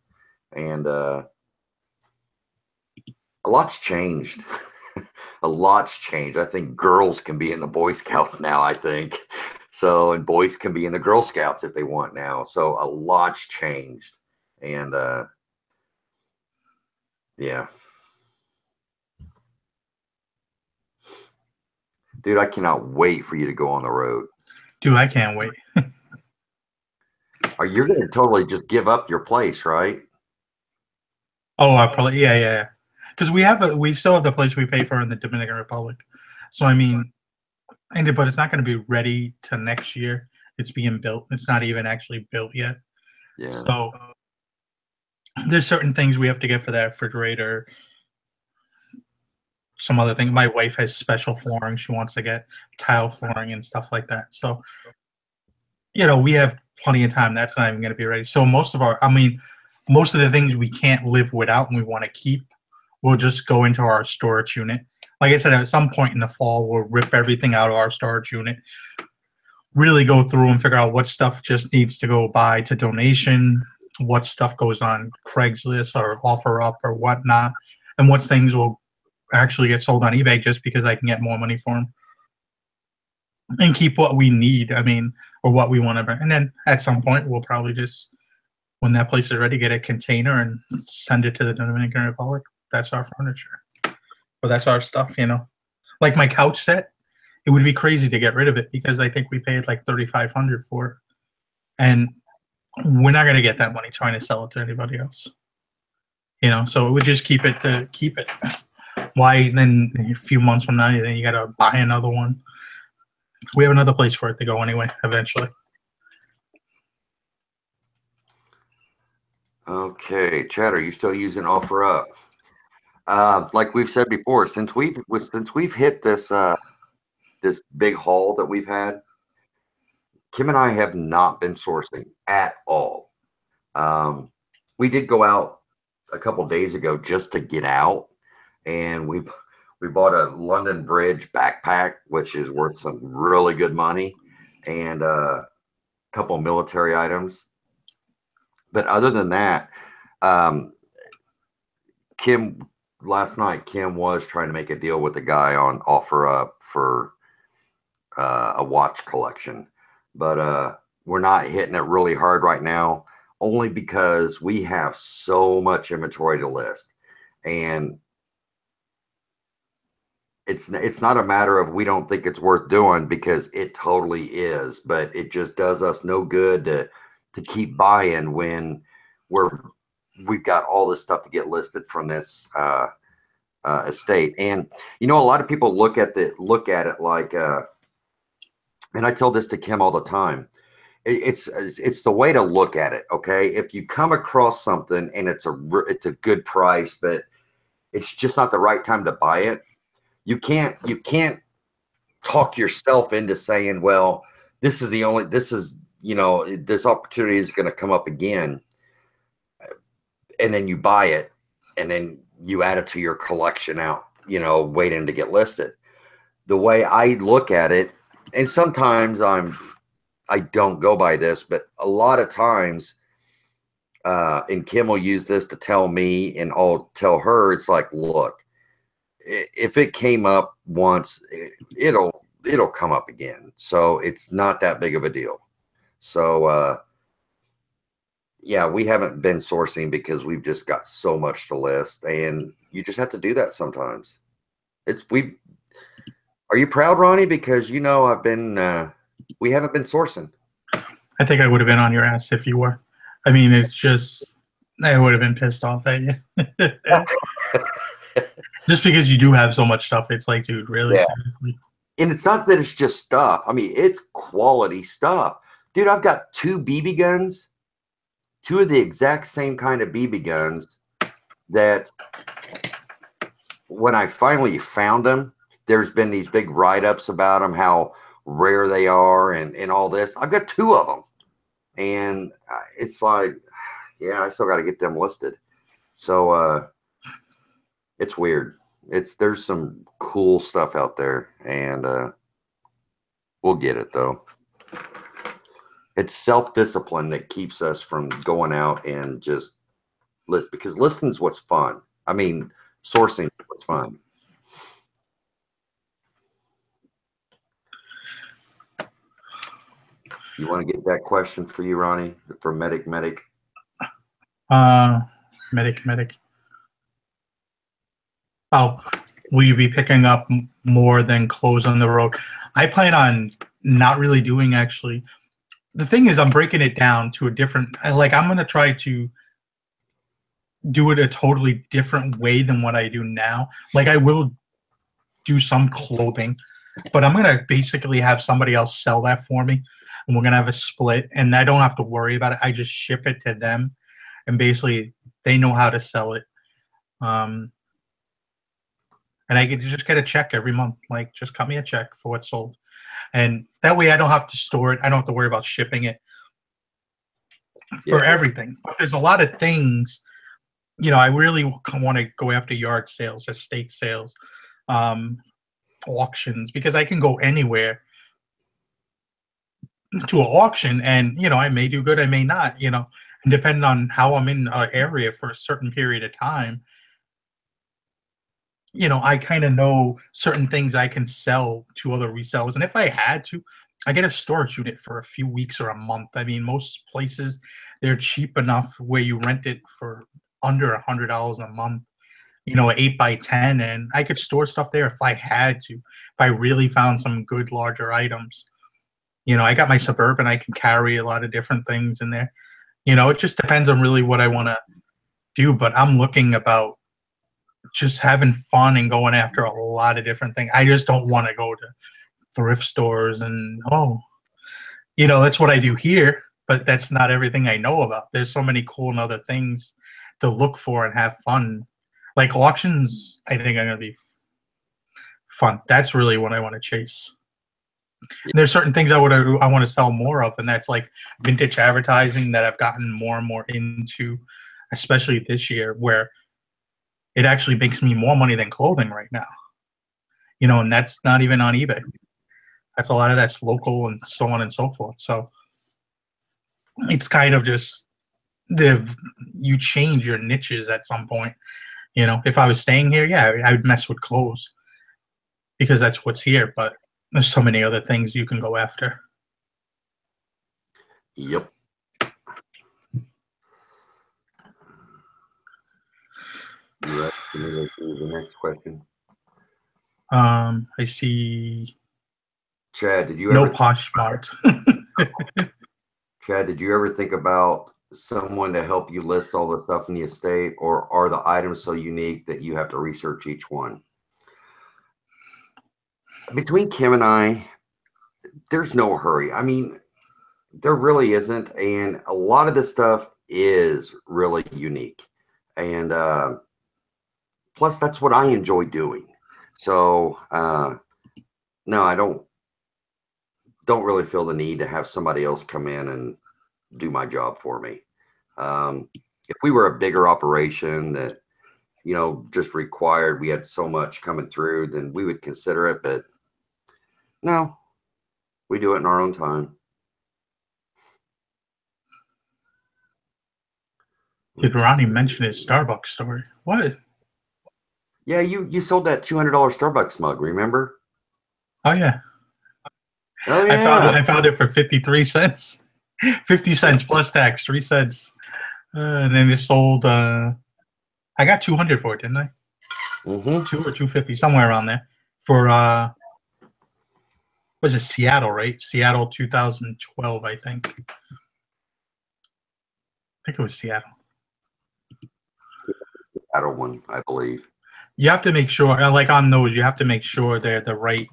And a lot's changed. A lot's changed. I think girls can be in the Boy Scouts now, I think. So, and boys can be in the Girl Scouts if they want now. So a lot's changed. And yeah. Dude, I cannot wait for you to go on the road. Dude, I can't wait. Are you going to totally just give up your place, right? Oh, I probably, yeah. Because we still have the place we pay for in the Dominican Republic. So I mean, but it's not going to be ready to next year. It's being built. It's not even actually built yet. Yeah. So there's certain things we have to get for that refrigerator. Some other thing. My wife has special flooring. She wants to get tile flooring and stuff like that. So, you know, we have plenty of time. That's not even going to be ready. So most of the things we can't live without and we want to keep, we'll just go into our storage unit. Like I said, at some point in the fall, we'll rip everything out of our storage unit, really go through and figure out what stuff just needs to go by to donation, what stuff goes on Craigslist or OfferUp or whatnot, and what things will actually get sold on eBay just because I can get more money for them. And keep what we need, I mean, or what we want to bring. And then at some point, we'll probably just, when that place is ready, get a container and send it to the Dominican Republic. That's our furniture. But that's our stuff, you know. Like my couch set, it would be crazy to get rid of it because I think we paid like $3,500 for it. And we're not going to get that money trying to sell it to anybody else. You know, so we would just keep it to keep it. Why then a few months from now, then you got to buy another one. We have another place for it to go anyway, eventually. Okay, Chad, are you still using OfferUp? Like we've said before, since we've hit this this big haul that we've had, Kim and I have not been sourcing at all. We did go out a couple days ago just to get out, and we bought a London Bridge backpack, which is worth some really good money, and a couple military items. But other than that, last night, Kim was trying to make a deal with the guy on OfferUp for a watch collection, but we're not hitting it really hard right now, only because we have so much inventory to list, and it's not a matter of we don't think it's worth doing, because it totally is, but it just does us no good to keep buying when we've got all this stuff to get listed from this estate. And a lot of people look at it like and I tell this to Kim all the time. It's the way to look at it. Okay, if you come across something and it's a good price, but it's just not the right time to buy it, you can't talk yourself into saying, well, this opportunity is going to come up again, and then you buy it and then you add it to your collection waiting to get listed. The way I look at it, and sometimes I don't go by this, but a lot of times, and Kim will use this to tell me, and I'll tell her, it's like, look, if it came up once, it'll come up again. So it's not that big of a deal. So, yeah, we haven't been sourcing because we've just got so much to list, and you just have to do that sometimes. Are you proud, Ronnie? Because I've been, we haven't been sourcing. I think I would have been on your ass if you were. I mean, it's just, I would have been pissed off at you. Just because you do have so much stuff, it's like, dude, really? Yeah. Seriously? And it's not that it's just stuff. I mean, it's quality stuff. Dude, I've got 2 BB guns, 2 of the exact same kind of BB guns that when I finally found them, there's been these big write-ups about them, how rare they are and all this. I've got 2 of them. And it's like, yeah, I still got to get them listed. So it's weird. There's some cool stuff out there, and we'll get it though. It's self-discipline that keeps us from going out and just list, because listing's what's fun. I mean, sourcing is what's fun. You want to get that question for you, Ronnie, for Medic? Medic. Oh, will you be picking up more than clothes on the road? I plan on not really doing, actually. The thing is, I'm breaking it down to a different, like, I'm going to try to do it a totally different way than what I do now. Like, I will do some clothing, but I'm going to basically have somebody else sell that for me, and we're going to have a split, and I don't have to worry about it. I just ship it to them, and basically they know how to sell it. And I just get a check every month. Like, just cut me a check for what's sold. And that way I don't have to store it. I don't have to worry about shipping it for everything. But there's a lot of things, I really want to go after yard sales, estate sales, auctions, because I can go anywhere to an auction, and, I may do good, I may not, and depending on how I'm in an area for a certain period of time, I kind of know certain things I can sell to other resellers. And if I had to, I get a storage unit for a few weeks or a month. I mean, most places, they're cheap enough where you rent it for under $100 a month, 8x10, and I could store stuff there if I had to, if I really found some good larger items. I got my Suburban, I can carry a lot of different things in there. It just depends on really what I want to do, but I'm looking about just having fun and going after a lot of different things. I just don't want to go to thrift stores and, that's what I do here, but that's not everything I know about. There's so many cool and other things to look for and have fun. Like auctions, I think are going to be fun. That's really what I want to chase. There's certain things I want to sell more of, and that's like vintage advertising that I've gotten more and more into, especially this year, where it actually makes me more money than clothing right now. And that's not even on eBay. That's a lot of that's local and so on and so forth. So it's kind of just you change your niches at some point. If I was staying here, yeah, I would mess with clothes because that's what's here. But there's so many other things you can go after. Yep. You ready to move to the next question? I see Chad, did you no ever Poshmark. Chad, did you ever think about someone to help you list all the stuff in the estate, or are the items so unique that you have to research each one? Between Kim and I, there's no hurry. I mean, there really isn't. And a lot of this stuff is really unique. And plus, that's what I enjoy doing. So, no, I don't really feel the need to have somebody else come in and do my job for me. If we were a bigger operation that, just required we had so much coming through, then we would consider it. But no, we do it in our own time. Did Ronnie mention his Starbucks story? What? Yeah, you sold that $200 Starbucks mug, remember? Oh yeah. Oh I found it. yeah. I found it for 53 cents. 50 cents plus tax, 3 cents. And then it sold. I got 200 for it, didn't I? Mm-hmm. 2 or 250, somewhere around there. For was it Seattle, right? Seattle 2012, I think. I think it was Seattle. Seattle one, I believe. You have to make sure, like on those, you have to make sure they're the right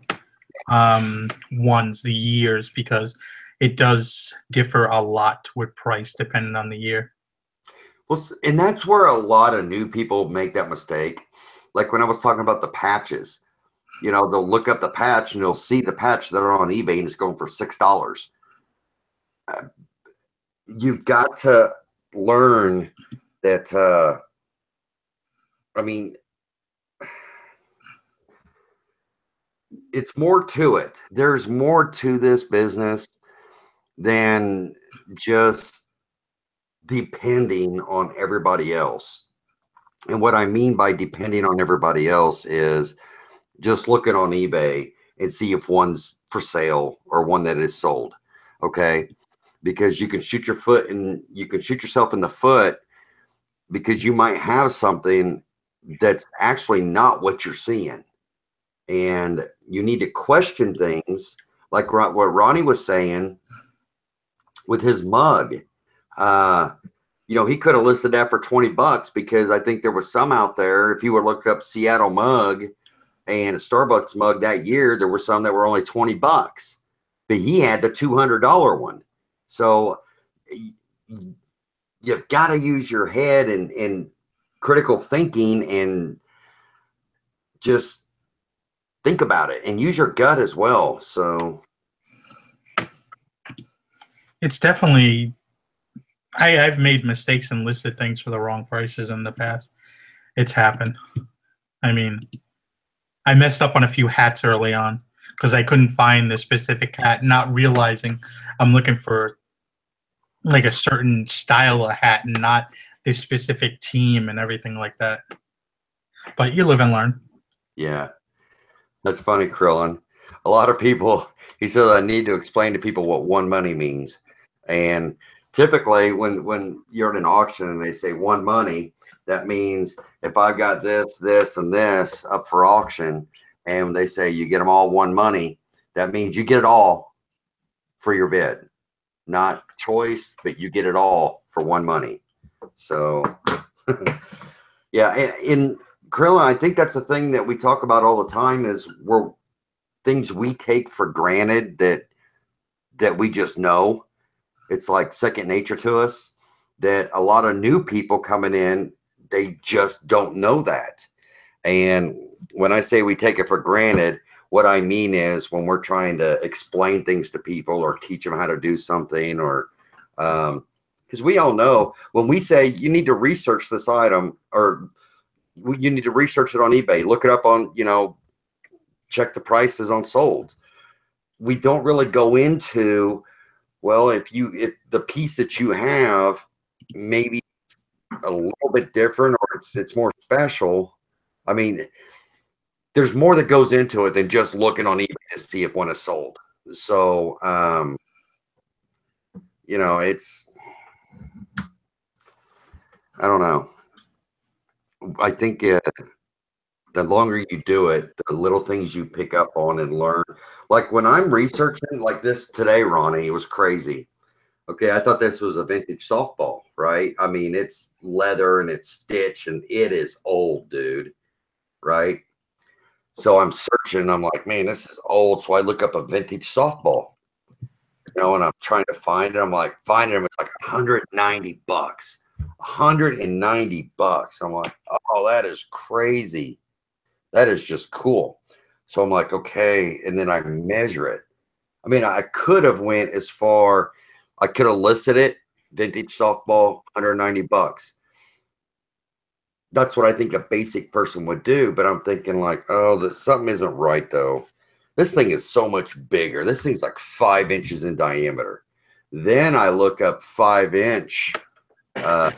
ones, the years, because it does differ a lot with price depending on the year. Well, and that's where a lot of new people make that mistake. Like when I was talking about the patches, they'll look up the patch and they'll see the patch that are on eBay and it's going for $6. You've got to learn that. I mean, it's more to it. There's more to this business than just depending on everybody else. And what I mean by depending on everybody else is just looking on eBay and see if one's for sale or one that is sold. Okay. Because you can shoot yourself in the foot because you might have something that's actually not what you're seeing. And you need to question things like what Ronnie was saying with his mug. He could have listed that for $20 because I think there was some out there. If you were looked up Seattle mug and a Starbucks mug that year, there were some that were only $20, but he had the $200 one. So you've got to use your head and critical thinking and just think about it and use your gut as well. So It's definitely, I've made mistakes and listed things for the wrong prices in the past. It's happened. I mean, I messed up on a few hats early on because I couldn't find the specific hat, not realizing I'm looking for like a certain style of hat and not this specific team and everything like that. But you live and learn. yeah, that's funny, Krillin. A lot of people, he said, I need to explain to people what one money means. And typically when you're at an auction and they say one money, that means if I got this, this, and this up for auction, and they say you get them all one money, that means you get it all for your bid. Not choice, but you get it all for one money. So, yeah, in Krillin, I think that's the thing that we talk about all the time is things we take for granted that we just know. It's like second nature to us, that a lot of new people coming in, they just don't know that. And when I say we take it for granted, what I mean is when we're trying to explain things to people or teach them how to do something, or because we all know when we say you need to research this item or you need to research it on eBay, look it up on, check the prices on sold. We don't really go into, well, if the piece that you have maybe a little bit different or it's more special. I mean, there's more that goes into it than just looking on eBay to see if one is sold. So, it's, I don't know. I think the longer you do it, the little things you pick up on and learn. Like when I'm researching like this today, Ronnie, it was crazy. Okay, I thought this was a vintage softball, right? I mean, it's leather and it's stitched and it is old, dude, right? So I'm searching. I'm like, man, this is old. So I look up a vintage softball, and I'm trying to find it. I'm like, finding them. It's like $190. $190. I'm like, oh, that is crazy. That is just cool. So I'm like, okay. And then I measure it. I mean, I could have went as far. I could have listed it, vintage softball, $190. That's what I think a basic person would do. But I'm thinking like, oh, something isn't right though. This thing is so much bigger. This thing's like 5 inches in diameter. Then I look up 5-inch. And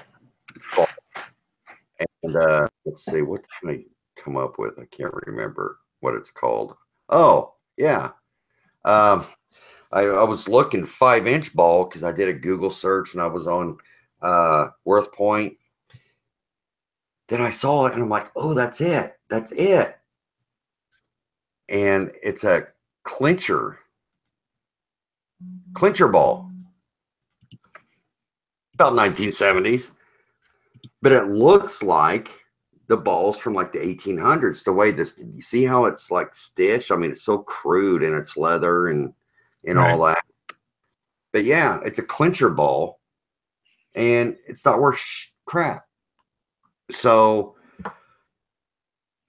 let's see, what did I come up with? I can't remember what it's called. Oh, yeah. I was looking 5-inch ball because I did a Google search and I was on WorthPoint. Then I saw it and I'm like, oh, that's it. That's it. And it's a clincher ball. About 1970s. But it looks like the balls from like the 1800s. The way this, you see how it's like stitched? I mean, it's so crude and it's leather and all that. But yeah, it's a clincher ball and it's not worth crap. So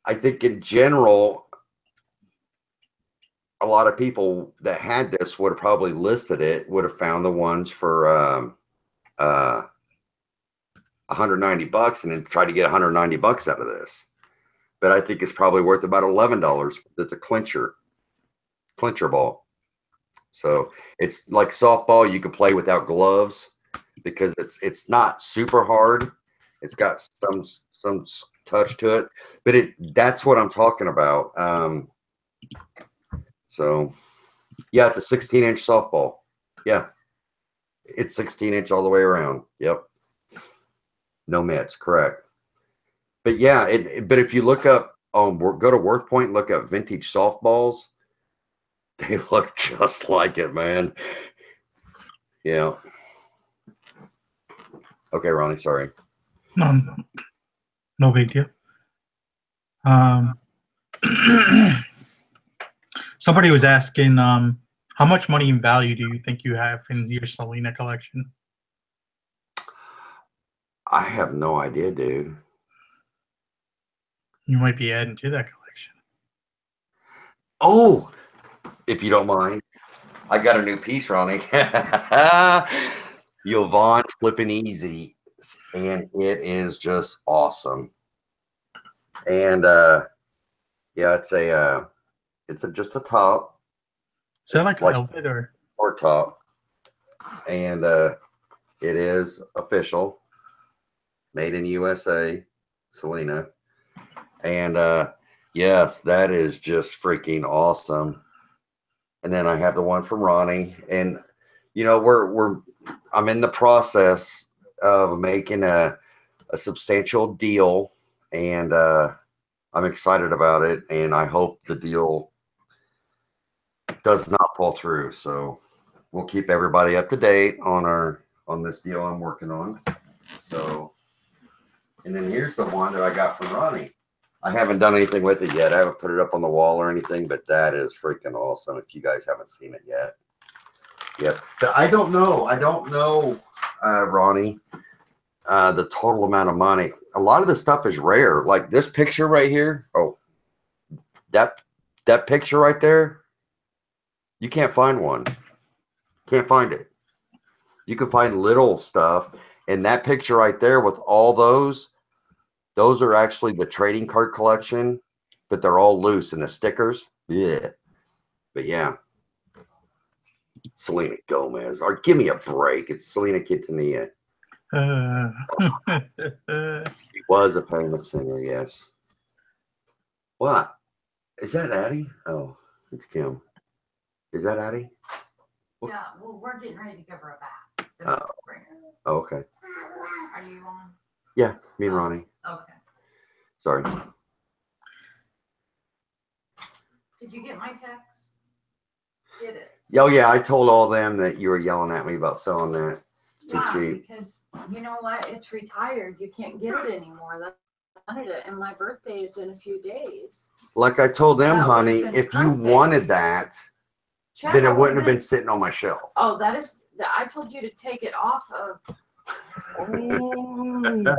I think in general, a lot of people that had this would have probably listed it, would have found the ones for $190 and then try to get $190 out of this. But I think it's probably worth about $11. That's a clincher ball. So it's like softball. You can play without gloves because it's not super hard. It's got some touch to it, but that's what I'm talking about. So yeah, it's a 16-inch softball. Yeah, it's 16-inch all the way around. Yep. No mitts, correct. But yeah, but if you look up, go to WorthPoint, look up vintage softballs. They look just like it, man. Yeah. Okay, Ronnie, sorry. No big deal. Somebody was asking, how much money in value do you think you have in your Selena collection? I have no idea, dude. You might be adding to that collection. Oh, if you don't mind, I got a new piece, Ronnie. Yvonne Flippin' Easy, and it is just awesome. And yeah, it's just a top. Is that like velvet or top? And it is official, made in USA, Selena. And yes, that is just freaking awesome. And then I have the one from Ronnie, and you know, I'm in the process of making a substantial deal, and I'm excited about it, and I hope the deal does not fall through. So we'll keep everybody up to date on this deal I'm working on. So, and then here's the one that I got from Ronnie. I haven't done anything with it yet. I haven't put it up on the wall or anything, but that is freaking awesome. If you guys haven't seen it yet. Yes. I don't know, Ronnie, the total amount of money. A lot of the stuff is rare. Like this picture right here. Oh, that picture right there. You can't find one. Can't find it. You can find little stuff. And that picture right there with all those are actually the trading card collection, but they're all loose in the stickers. Yeah. But yeah. Selena Gomez. Or give me a break. It's Selena Quintanilla. She was a famous singer, yes. What? Is that Addie? Oh, it's Kim. Is that Addie? Yeah, well, we're getting ready to give her a bath. Oh, okay. Are you on? Yeah, me and Ronnie. Okay. Sorry. Did you get my text? Get it? Oh yeah, I told all them that you were yelling at me about selling that. It's too Yeah, cheap. because you know what? It's retired. You can't get it anymore. That's wanted it, and my birthday is in a few days. Like I told them, That honey, would've been if you perfect. wanted that, Chad, then it that wouldn't have would've been sitting on my shelf. Oh, that is. I told you to take it off of. Oh,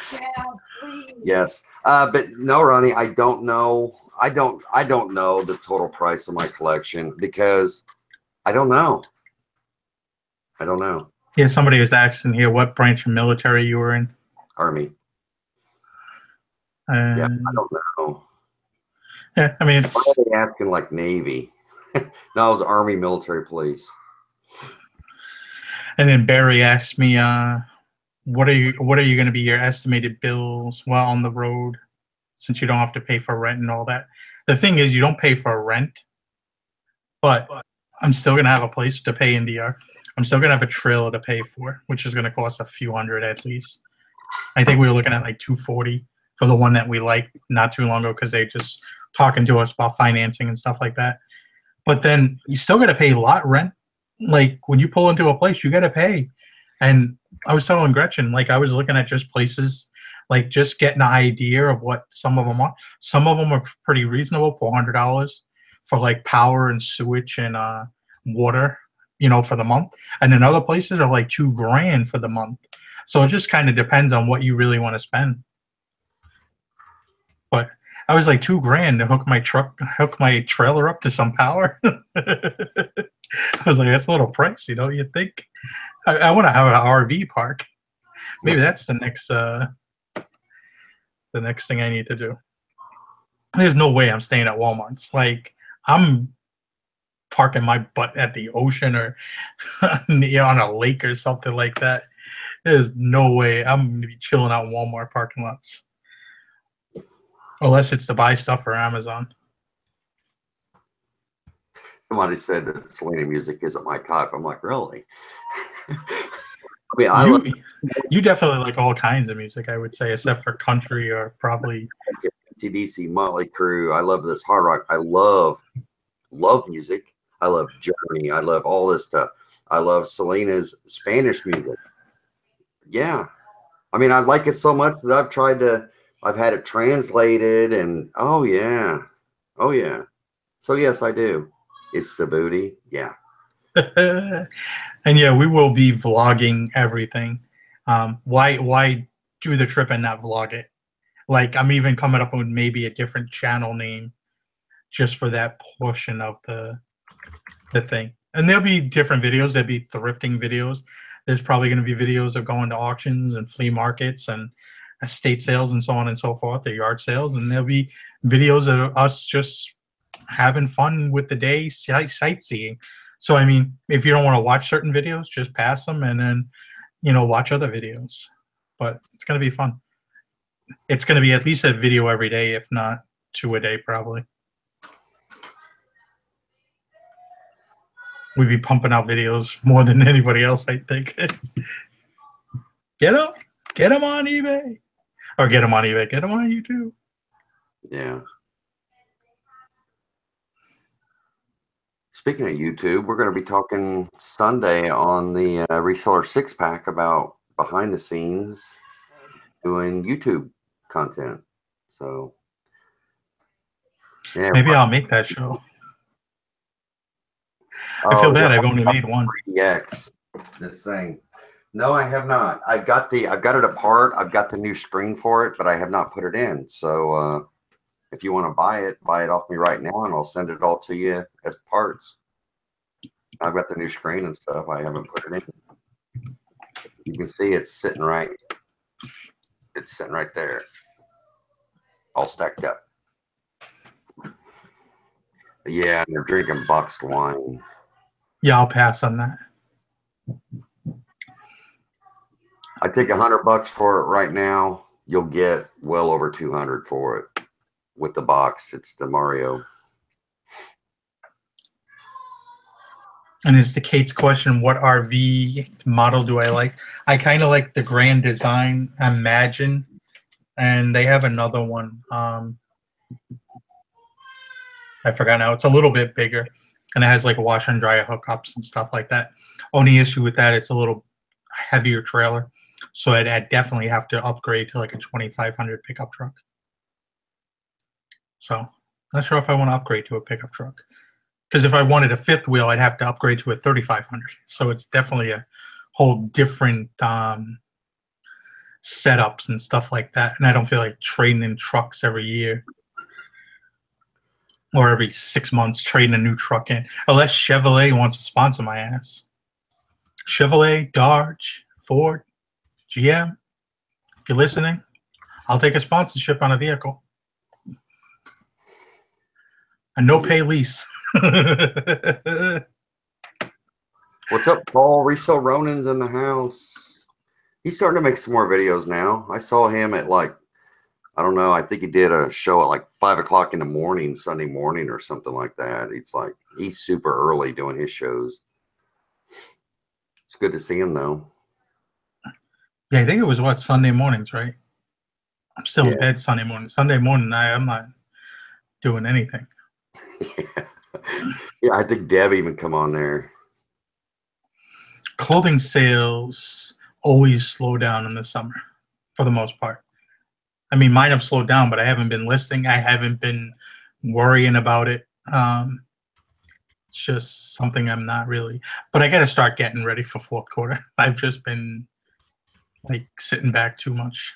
Chad, please. Yes, but no, Ronnie, I don't know. I don't know the total price of my collection because I don't know. I don't know. Yeah, somebody was asking here what branch of military you were in. Army. Yeah, I don't know. Yeah, I mean, it's, Why are they asking like Navy? No, it was Army military police. and then Barry asked me, what are you going to be your estimated bills while on the road, since you don't have to pay for rent and all that. The thing is, you don't pay for rent, but I'm still going to have a place to pay in DR. I'm still going to have a trailer to pay for, which is going to cost a few hundred at least. I think we were looking at like $240 for the one that we liked not too long ago because they just talking to us about financing and stuff like that. But then you still got to pay lot rent. Like when you pull into a place, you got to pay. And I was telling Gretchen, like I was looking at just places, like just getting an idea of what some of them are. Some of them are pretty reasonable, $400 for like power and sewage and water, you know, for the month. And then other places are like $2,000 for the month. So it just kind of depends on what you really want to spend. But I was like $2,000 to hook my trailer up to some power. I was like, that's a little pricey, don't you think? I want to have an RV park. Maybe that's the next thing I need to do. There's no way I'm staying at Walmart's. Like I'm parking my butt at the ocean or on a lake or something like that. There's no way I'm gonna be chilling out in Walmart parking lots. Unless it's to buy stuff for Amazon. Somebody said that Selena music isn't my type. I'm like, really? I mean, you definitely like all kinds of music, I would say, except for country or probably TBC, Motley Crue. I love this hard rock. I love music. I love Journey. I love all this stuff. I love Selena's Spanish music. Yeah. I mean, I like it so much that I've had it translated and oh yeah. So yes, I do. It's the booty. Yeah. And yeah, we will be vlogging everything. Why do the trip and not vlog it? Like I'm even coming up with maybe a different channel name just for that portion of the thing. And there'll be different videos. There'll be thrifting videos. There's probably going to be videos of going to auctions and flea markets and estate sales and so on and so forth, the yard sales. And there'll be videos of us just having fun with the day, sightseeing. So, I mean, if you don't want to watch certain videos, just pass them and then, you know, watch other videos. But it's going to be fun. It's going to be at least a video every day, if not 2 a day, probably. We'd be pumping out videos more than anybody else, I think. Get them on eBay. Or get them on eBay. Get them on YouTube. Yeah. Speaking of YouTube, we're going to be talking Sunday on the Reseller 6-pack about behind the scenes doing YouTube content. So, yeah. Maybe I'll make that show. I feel bad. I've only made one. 3X, this thing. No, I have not. I've got it apart. I've got the new screen for it, but I have not put it in. So if you want to buy it off me right now, and I'll send it all to you as parts. I've got the new screen and stuff. I haven't put it in. You can see it's sitting right. It's sitting right there, all stacked up. Yeah, and they're drinking boxed wine. Yeah, I'll pass on that. I take $100 for it right now. You'll get well over 200 for it with the box. It's the Mario. And as to Kate's question, what RV model do I like? I kind of like the Grand Design Imagine, and they have another one. I forgot now. It's a little bit bigger, and it has like a washer and dryer hookups and stuff like that. Only issue with that, it's a little heavier trailer, so I'd definitely have to upgrade to like a 2500 pickup truck. So not sure if I want to upgrade to a pickup truck, because if I wanted a fifth wheel, I'd have to upgrade to a 3500. So it's definitely a whole different setups and stuff like that. And I don't feel like trading in trucks every year or every 6 months trading a new truck in, unless Chevrolet wants to sponsor my ass. Chevrolet, Dodge, Ford, GM, if you're listening, I'll take a sponsorship on a vehicle. A no-pay lease. What's up, Paul? Resell Ronan's in the house. He's starting to make some more videos now. I saw him at like, I don't know, I think he did a show at like 5 o'clock in the morning, Sunday morning or something like that. It's like, he's super early doing his shows. It's good to see him though. Yeah, I think it was what, Sunday mornings, right? I'm still in bed Sunday morning. Sunday morning, I'm not doing anything. Yeah, I think Deb even come on there. Clothing sales always slow down in the summer for the most part. I mean, mine have slowed down, but I haven't been listing. I haven't been worrying about it. It's just something I'm not really, but I got to start getting ready for fourth quarter. I've just been like sitting back too much.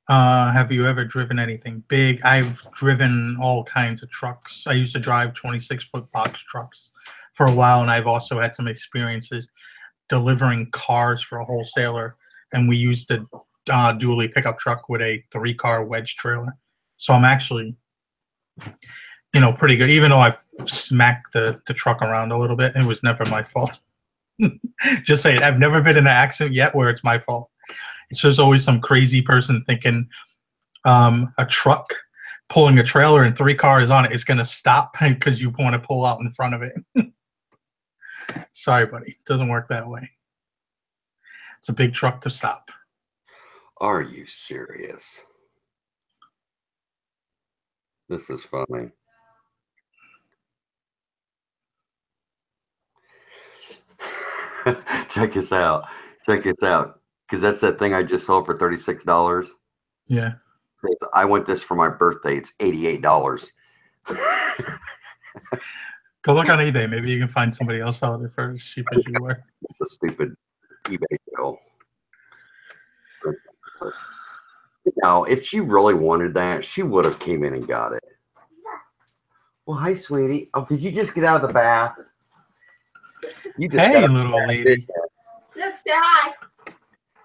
Have you ever driven anything big? I've driven all kinds of trucks. I used to drive 26-foot box trucks for a while, and I've also had some experiences delivering cars for a wholesaler, and we used a dually pickup truck with a 3-car wedge trailer. So I'm actually, pretty good, even though I've smacked the truck around a little bit. It was never my fault. Just saying, I've never been in an accident yet where it's my fault. It's just always some crazy person thinking a truck pulling a trailer and 3 cars on it is going to stop because you want to pull out in front of it. Sorry, buddy. It doesn't work that way. It's a big truck to stop. Are you serious? This is funny. Check this out. Check this out. Because that's that thing I just sold for $36. Yeah. I want this for my birthday. It's $88. Go look on eBay. Maybe you can find somebody else selling it for as cheap as you were. The stupid eBay deal. Now, if she really wanted that, she would have came in and got it. Well, hi, sweetie. Oh, did you just get out of the bath? You just hey, little lady. Look, say hi.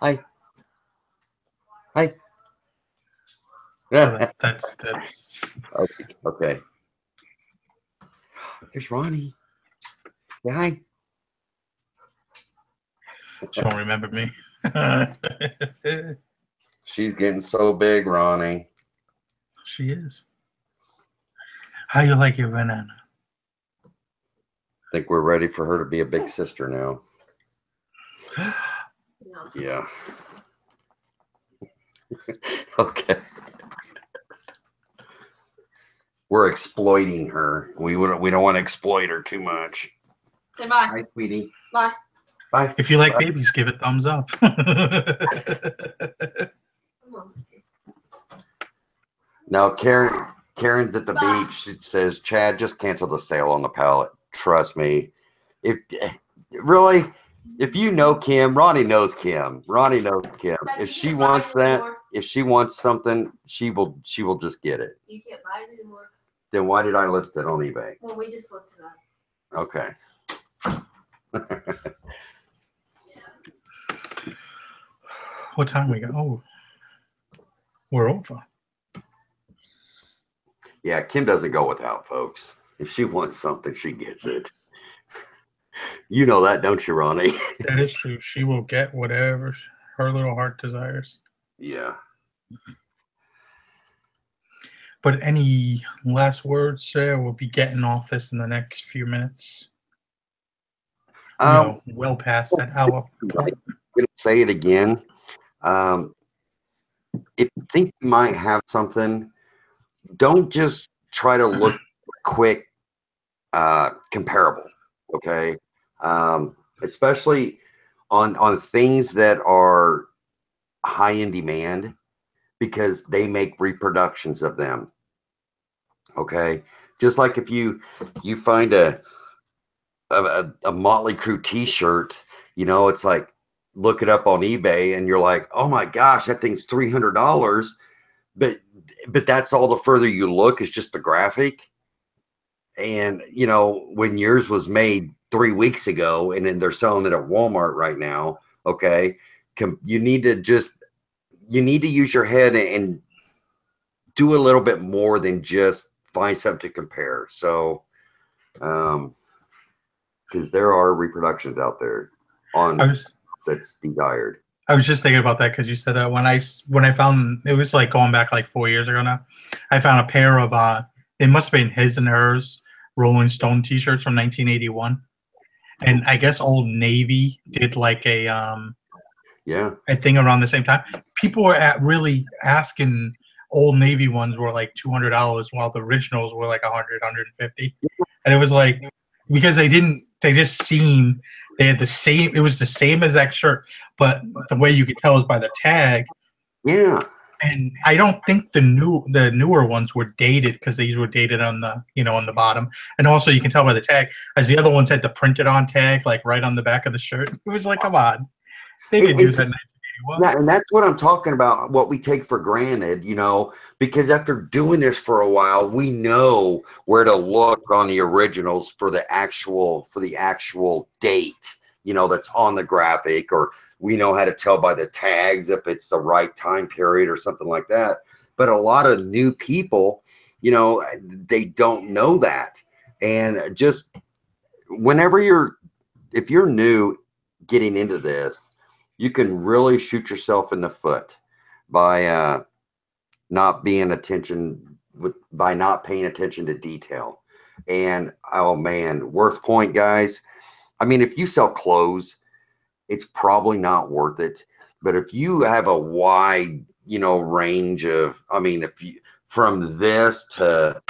Hi. Hi. Oh, that's Okay. There's Ronnie. Say hi. She won't remember me. She's getting so big, Ronnie. She is. How you like your banana? I think we're ready for her to be a big sister now. No. Yeah. Okay. We're exploiting her. We don't want to exploit her too much. Say bye. Hi, sweetie. Bye. Bye. If you like babies, give it thumbs up. Now, Karen's at the beach. She says, Chad, just cancel the sale on the pallet. Trust me. If you know Kim, Ronnie knows Kim. Ronnie knows Kim. If she wants that, if she wants something, she will just get it. You can't buy it anymore. Then why did I list it on eBay? Well, we just looked it up. Okay. What time we got? Oh, we're over. Yeah, Kim doesn't go without, folks. If she wants something, she gets it. You know that, don't you, Ronnie? That is true. She will get whatever her little heart desires. Yeah. But any last words there? We'll be getting off this in the next few minutes. Well past that hour. I'm gonna say it again. if you think you might have something, don't just try to look quick, comparable. Okay. Especially on things that are high in demand, because they make reproductions of them. Okay. Just like if you find a Motley Crue t-shirt, it's like, look it up on eBay and you're like, oh my gosh, that thing's $300. But that's all the further you look, is just the graphic. And when yours was made 3 weeks ago and then they're selling it at Walmart right now, okay, you need to use your head and do a little bit more than just find something to compare. So because there are reproductions out there that's desired. I was just thinking about that because you said that when I found, it was like going back like 4 years ago now, I found a pair of it must have been his and hers Rolling Stone t-shirts from 1981, and I guess Old Navy did like a thing around the same time. People were really asking. Old Navy ones were like $200, while the originals were like 100, 150, and it was like, because they just seen. They had the same. It was the same exact shirt, but the way you could tell is by the tag. Yeah. And I don't think the newer ones were dated, because these were dated on the on the bottom, and also you can tell by the tag, as the other ones had the printed on tag like right on the back of the shirt. It was like, come on, they didn't do that in 1981. Yeah, and that's what I'm talking about. What we take for granted, because after doing this for a while, we know where to look on the originals for the actual date, that's on the graphic, or we know how to tell by the tags if it's the right time period or something like that. But a lot of new people, they don't know that. And just if you're new getting into this, you can really shoot yourself in the foot by not paying attention to detail. And oh man, WorthPoint, guys. I mean, if you sell clothes, it's probably not worth it. But if you have a wide, range of, if you from this to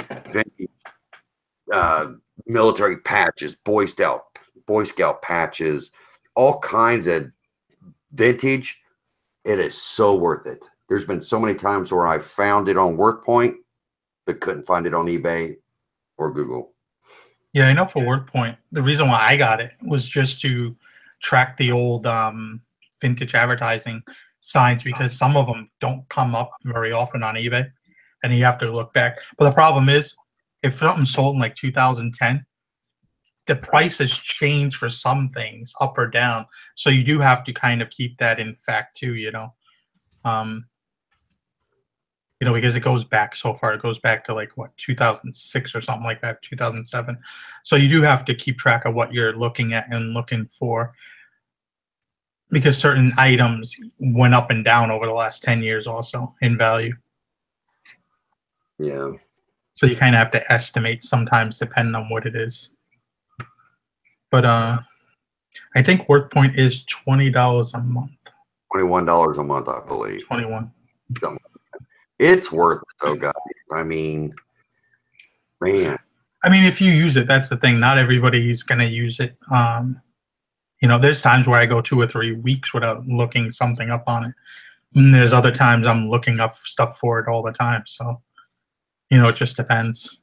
military patches, Boy Scout patches, all kinds of vintage, it is so worth it. There's been so many times where I found it on WorthPoint but couldn't find it on eBay or Google. Yeah, I know for WorthPoint, the reason why I got it was just to track the old vintage advertising signs, because some of them don't come up very often on eBay, and you have to look back. But the problem is, if something sold in like 2010, the price has changed for some things up or down. So you do have to kind of keep that in fact too, because it goes back so far. It goes back to like 2006 or something like that, 2007. So you do have to keep track of what you're looking at and looking for, because certain items went up and down over the last 10 years also in value. Yeah. So you kind of have to estimate sometimes depending on what it is. But I think WorthPoint is $20 a month. $21 a month, I believe. 21. It's worth it though, guys. I mean, man. If you use it, that's the thing. Not everybody's gonna use it. There's times where I go 2 or 3 weeks without looking something up on it. And there's other times I'm looking up stuff for it all the time. So, it just depends.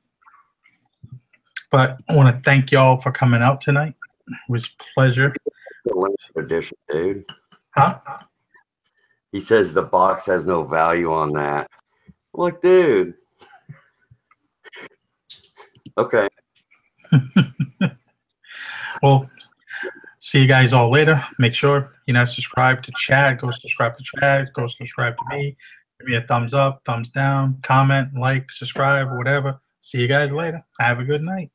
But I want to thank y'all for coming out tonight. It was a pleasure. The limited edition, dude. Huh? He says the box has no value on that. Like, dude. Okay. Well, see you guys all later. Make sure you're not subscribed to Chad. Go subscribe to Chad. Go subscribe to me. Give me a thumbs up, thumbs down, comment, like, subscribe, or whatever. See you guys later. Have a good night.